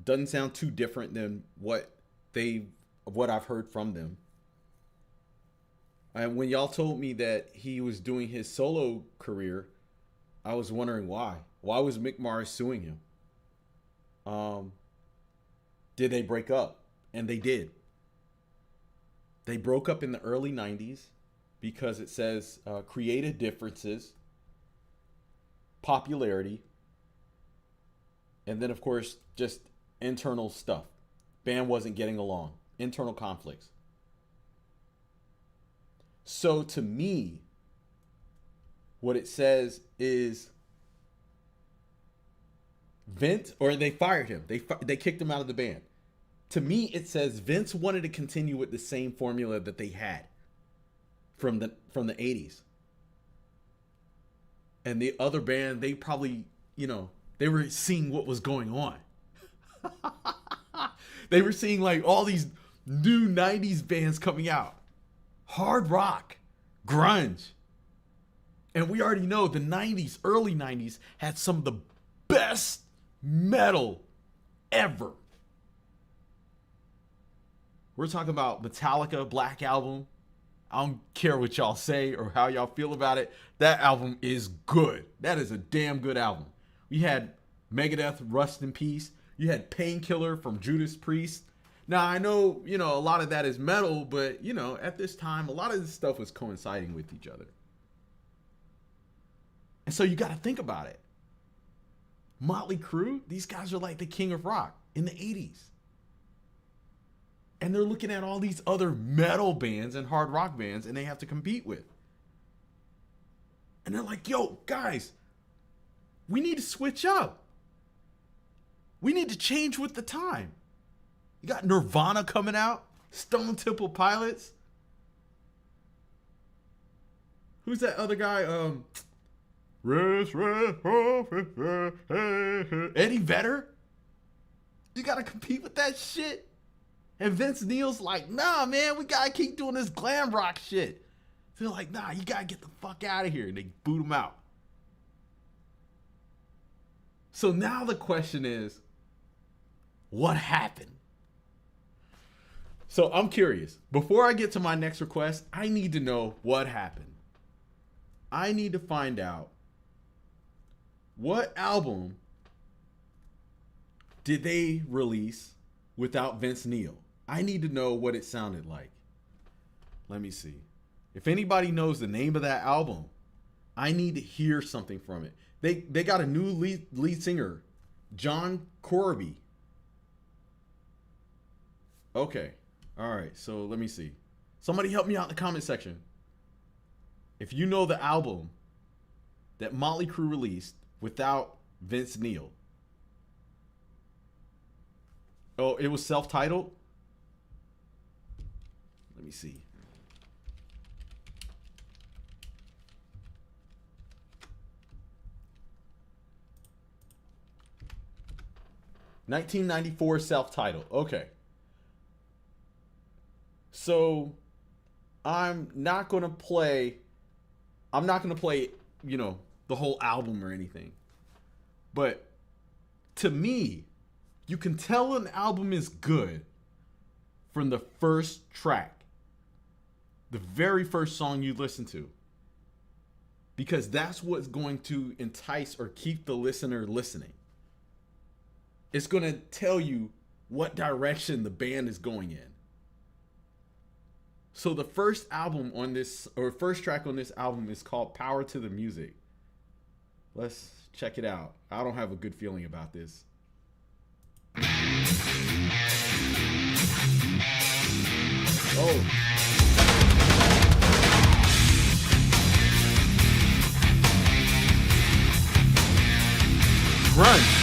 Doesn't sound too different than what I've heard from them. And when y'all told me that he was doing his solo career, I was wondering why. Why was Mick Mars suing him? Did they break up? And they did. They broke up in the early 90s because it says creative differences, popularity, and then, of course, just internal stuff. Band wasn't getting along. Internal conflicts. So to me, what it says is Vince, or they fired him. They kicked him out of the band. To me, it says Vince wanted to continue with the same formula that they had from the 80s. And the other band, they probably, they were seeing what was going on. They were seeing like all these new 90s bands coming out. Hard rock, grunge. And we already know the 90s, early 90s, had some of the best metal ever. We're talking about Metallica, Black Album. I don't care what y'all say or how y'all feel about it. That album is good. That is a damn good album. We had Megadeth, Rust in Peace. You had Painkiller from Judas Priest. Now, I know, a lot of that is metal, but, at this time, a lot of this stuff was coinciding with each other. And so you got to think about it. Motley Crue, these guys are like the king of rock in the 80s. And they're looking at all these other metal bands and hard rock bands and they have to compete with. And they're like, yo, guys, we need to switch up. We need to change with the time. You got Nirvana coming out, Stone Temple Pilots. Who's that other guy? Eddie Vedder. You got to compete with that shit. And Vince Neil's like, nah, man, we got to keep doing this glam rock shit. They're like, nah, you got to get the fuck out of here. And they boot him out. So now the question is, what happened? So I'm curious. Before I get to my next request, I need to know what happened. I need to find out what album did they release without Vince Neil. I need to know what it sounded like. Let me see. If anybody knows the name of that album, I need to hear something from it. They got a new lead singer, John Corby. Okay. All right. So let me see. Somebody help me out in the comment section. If you know the album that Motley Crue released without Vince Neil. Oh, it was self-titled? Let me see. (1994) self-titled. Okay. So I'm not gonna play, you know, the whole album or anything. But to me, you can tell an album is good from the first track. The very first song you listen to. Because that's what's going to entice or keep the listener listening. It's going to tell you what direction the band is going in. So the first album on this, or first track on this album, is called Power to the Music. Let's check it out. I don't have a good feeling about this. Oh. Grunge.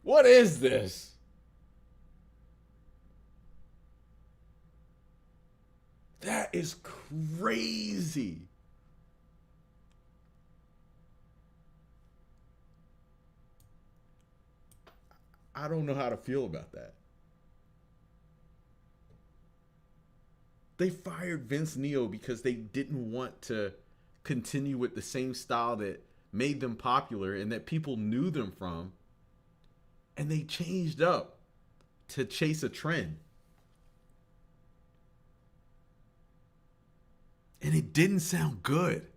What is this? That is crazy. I don't know how to feel about that. They fired Vince Neil because they didn't want to continue with the same style that made them popular and that people knew them from. And they changed up to chase a trend. And it didn't sound good.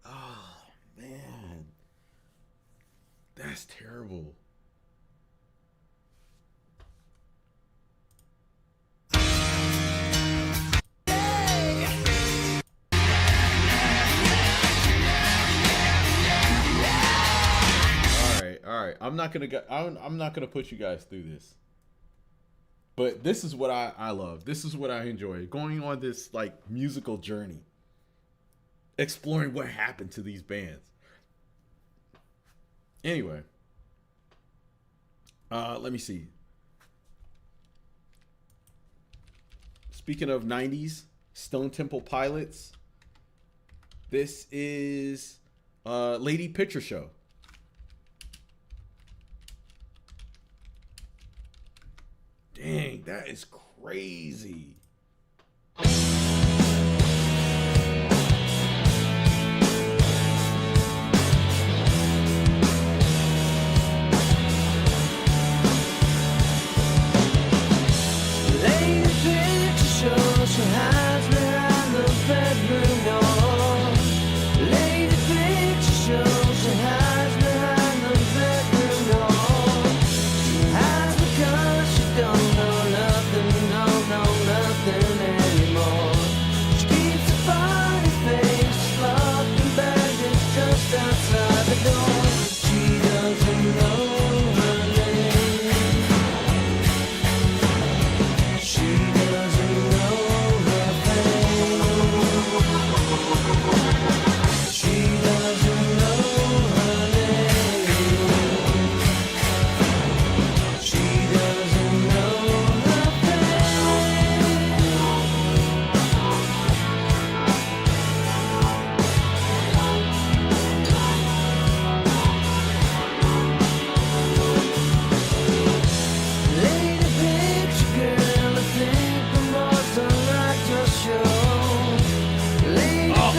Oh, man. That's terrible. All right. I'm not gonna put you guys through this. But this is what I love. This is what I enjoy. Going on this like musical journey. Exploring what happened to these bands. Anyway. Let me see. Speaking of 90s, Stone Temple Pilots. This is Lady Picture Show. Dang, that is crazy. Lady picture show, she hides behind the bedroom door. Lady picture show, she hides behind the bedroom door. She hides because she don't know nothing, don't know nothing.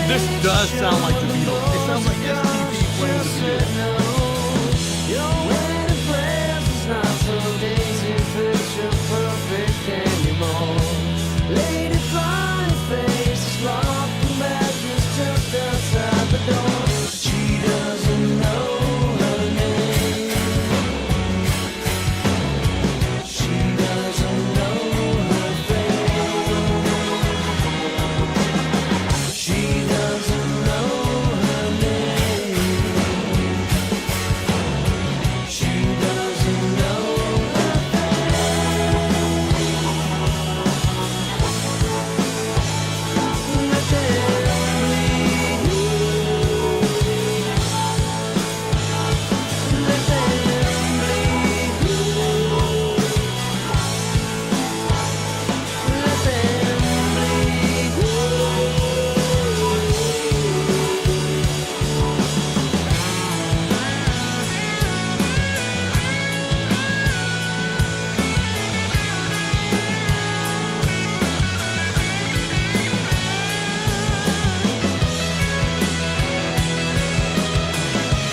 This does sound like the Beatles. It sounds like STV playing the Beatles. Your wedding dress is not so daisy, picture perfect anymore. Lady, funny face is locked and back is just outside the door. She doesn't know her name. She doesn't know her face. She doesn't know her name. She doesn't know her face. Let them bleed. Let them bleed. Let them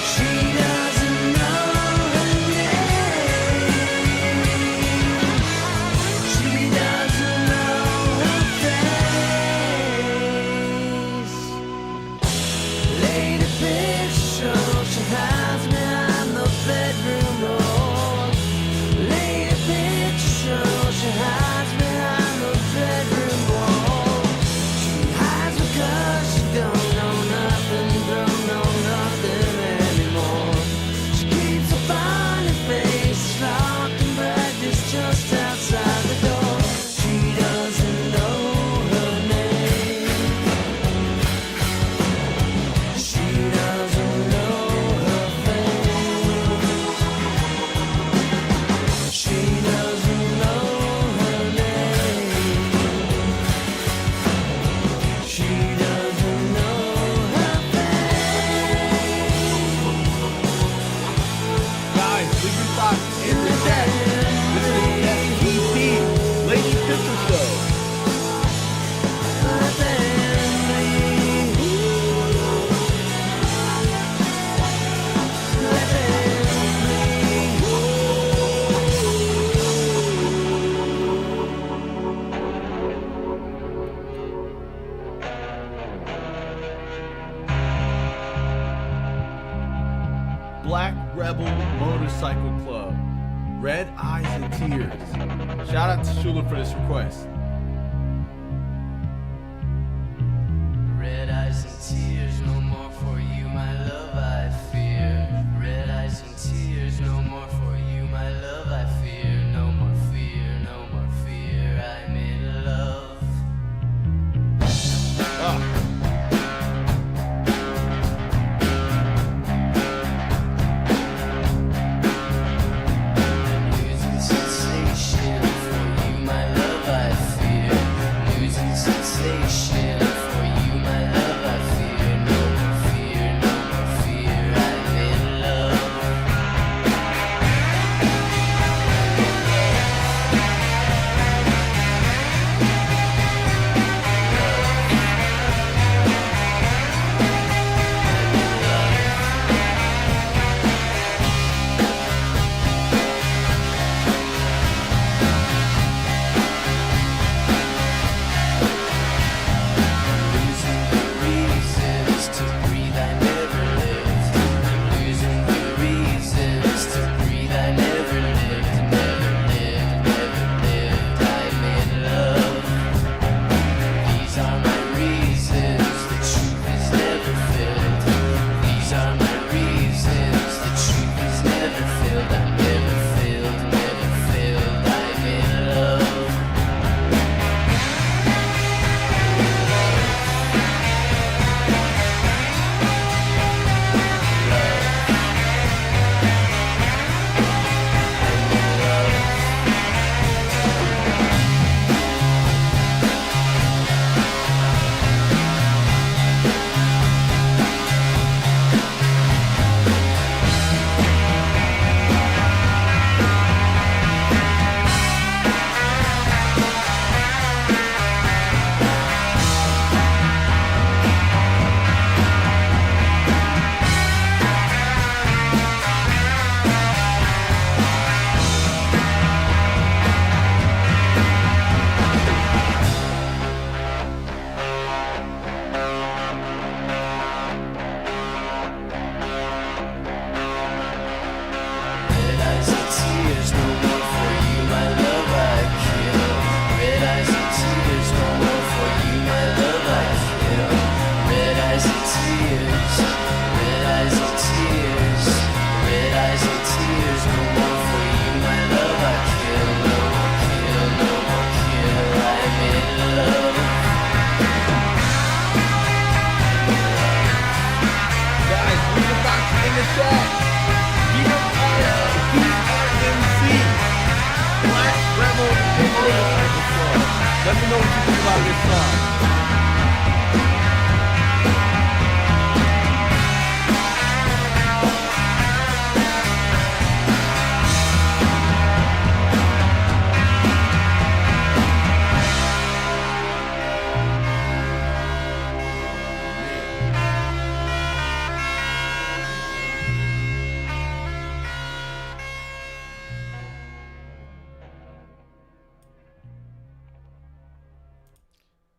She doesn't know her name. She doesn't know her face. Lady picture show she hides behind the bedroom door. Lady picture show she hides behind the bedroom wall. She hides because she don't know nothing, don't know nothing anymore. She keeps a funny face locked and practiced just outside the door. She doesn't know her name. She doesn't know her face. She doesn't know her name. She doesn't know her face. Guys, leave your thoughts in the chat. This is STP, Lady Picture Show. Let them bleed. Let them bleed. Black Rebel Motorcycle Club. Red Eyes and Tears. Shout out to Shula for this request. Red eyes and tears, no more for you, my love, I fear. Red eyes and tears, no more for you, my love, I fear. No more fear, no more fear, I'm in love. Ah. Losing sensation for you, my love, I fear. Losing sensation for you, my love, I fear. No more fear, no more fear, I'm in love. I'm in tears, red eyes and tears, red eyes and tears. No more for you, my love. I kill, no more kill, no more kill. I'm in love. Guys, read the box in the chat. BRMC. Black Rebel Immortal. Let me know what you think about this song.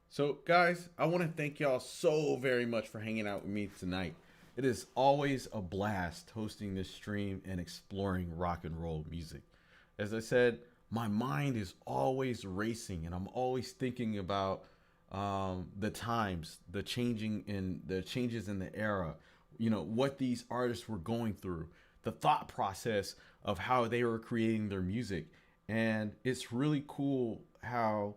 So, guys, I want to thank y'all so very much for hanging out with me tonight. It is always a blast hosting this stream and exploring rock and roll music. As I said, my mind is always racing, and I'm always thinking about the times, the changes in the era, you know, what these artists were going through, the thought process of how they were creating their music. And it's really cool how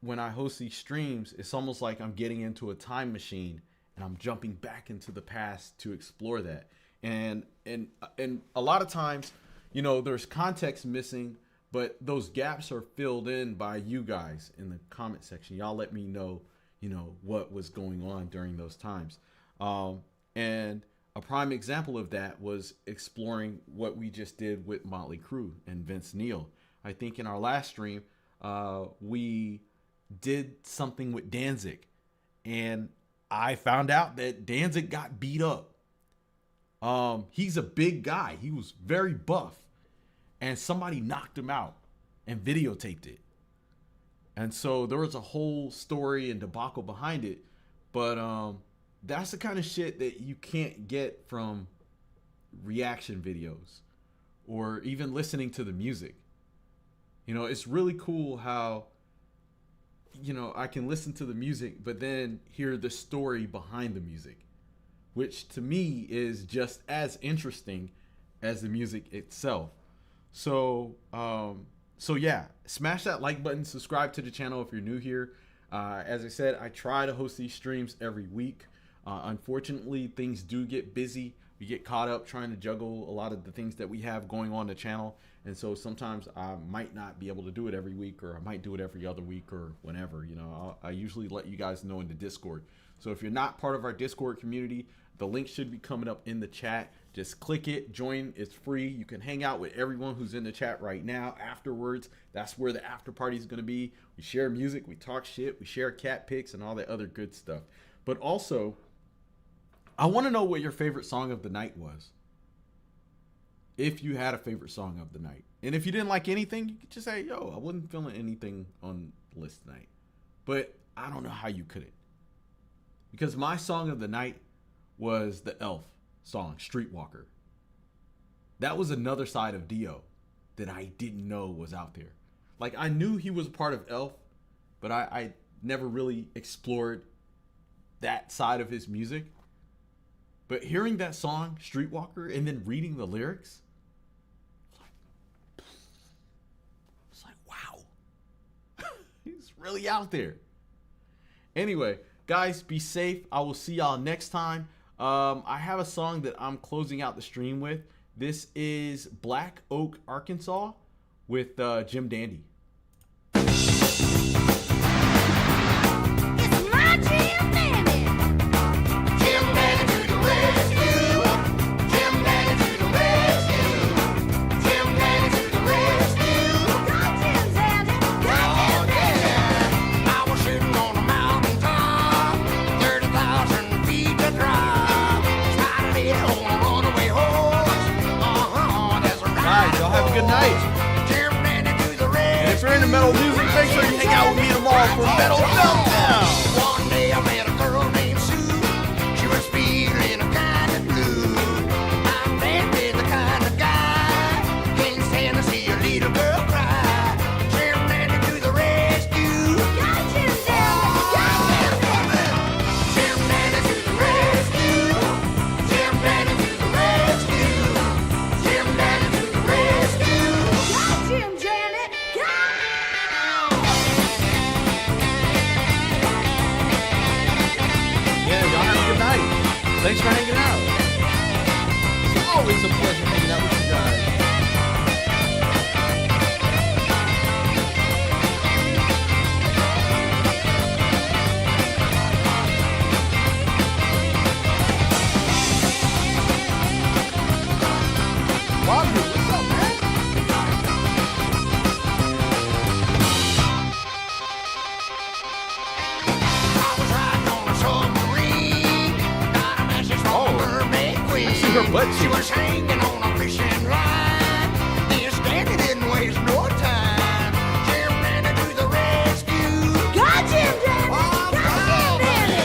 when I host these streams, it's almost like I'm getting into a time machine and I'm jumping back into the past to explore that. And a lot of times, you know, there's context missing, but those gaps are filled in by you guys in the comment section. Y'all let me know, you know, what was going on during those times. And a prime example of that was exploring what we just did with Motley Crue and Vince Neil. I think in our last stream, we did something with Danzig, and I found out that Danzig got beat up. He's a big guy. He was very buff, and somebody knocked him out and videotaped it. And so there was a whole story and debacle behind it. But that's the kind of shit that you can't get from reaction videos or even listening to the music. You know, it's really cool how, you know, I can listen to the music, but then hear the story behind the music, which to me is just as interesting as the music itself. So, yeah, smash that like button, subscribe to the channel if you're new here. As I said, I try to host these streams every week. Unfortunately, things do get busy. We get caught up trying to juggle a lot of the things that we have going on the channel. And so sometimes I might not be able to do it every week, or I might do it every other week or whenever. You know, I usually let you guys know in the Discord. So if you're not part of our Discord community, the link should be coming up in the chat. Just click it, join, it's free. You can hang out with everyone who's in the chat right now. Afterwards, that's where the after party is going to be. We share music, we talk shit, we share cat pics and all that other good stuff. But also, I want to know what your favorite song of the night was. If you had a favorite song of the night. And if you didn't like anything, you could just say, yo, I wasn't feeling anything on the list tonight. But I don't know how you couldn't. Because my song of the night was the Elf song, Streetwalker. That was another side of Dio that I didn't know was out there. Like, I knew he was a part of Elf, but I never really explored that side of his music. But hearing that song, Streetwalker, and then reading the lyrics, it's like wow. He's really out there. Anyway, guys, be safe. I will see y'all next time. I have a song that I'm closing out the stream with. This is Black Oak, Arkansas with Jim Dandy. It's my Jim Dandy. Jim Dandy to the rescue. Jim Dandy to the rescue. Jim Dandy to the rescue. Got Jim Dandy. Got Oh, Jim Dandy. yeah. I was sitting on a mountain top, 30,000 feet to drop. Spotted it on a runaway horse. That's right. Guys, y'all have a good night. Jim Dandy to the rescue. And if you're into metal music, make sure you hang out with me tomorrow for Metal Meltdown. One day I met a girl named Sue. She was feeling a kind of blue. I'm that with the kind of guy can't stand to see a little girl cry. Jim Dandy to the rescue. Got Jim Dandy. Got Jim Dandy. Jim Dandy to the rescue. Thanks for hanging out. It's always a pleasure hanging out with you guys. Roger, what's up, man? Her butt She was hanging on a fishing line. This dandy didn't waste no time. Jim Dandy to the rescue. Got Jim Dandy! Oh, Got Jim Dandy!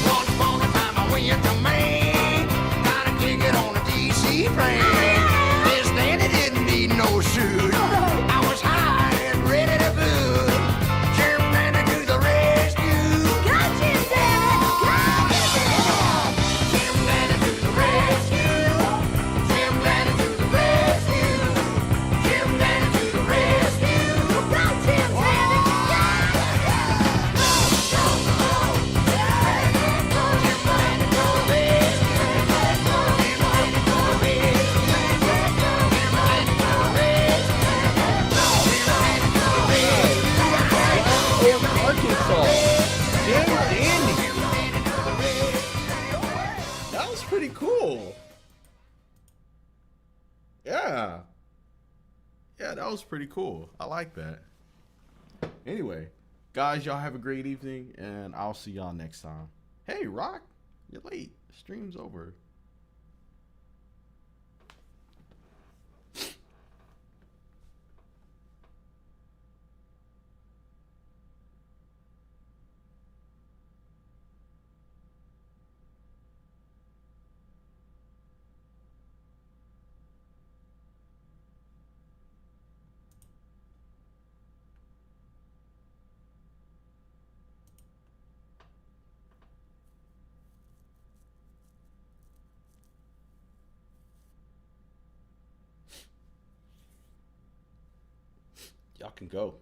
Once upon a time I went to Maine. Got a ticket on a DC train. This dandy didn't need no suit. I was high and ready to boot. Jim Dandy to the rescue. Got Jim Dandy! Got Jim Dandy! Jim Dandy to the rescue. Jim Dandy to the rescue. Jim Dandy to the rescue. Got Jim Dandy! Arkansas. Jim Dandy. That was pretty cool. Yeah. Yeah, that was pretty cool. I like that. Anyway, guys, y'all have a great evening, and I'll see y'all next time. Hey, Rock, you're late. Stream's over. Y'all can go.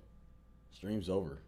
Stream's over.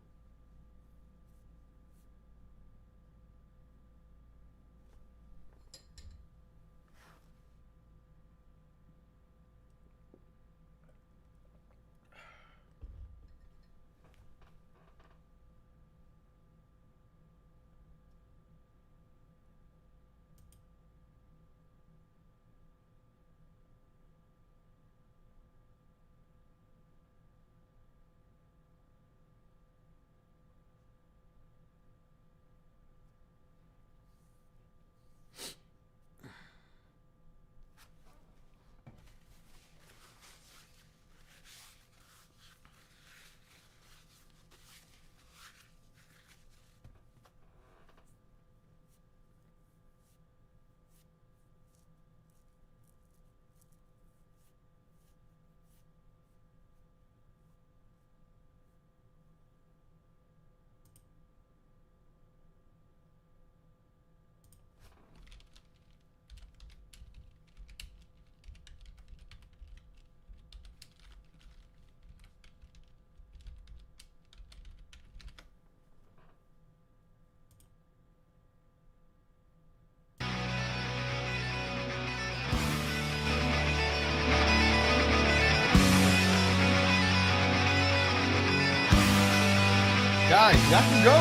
Guys, y'all can go.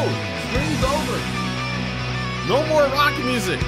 Stream's over. No more rock music.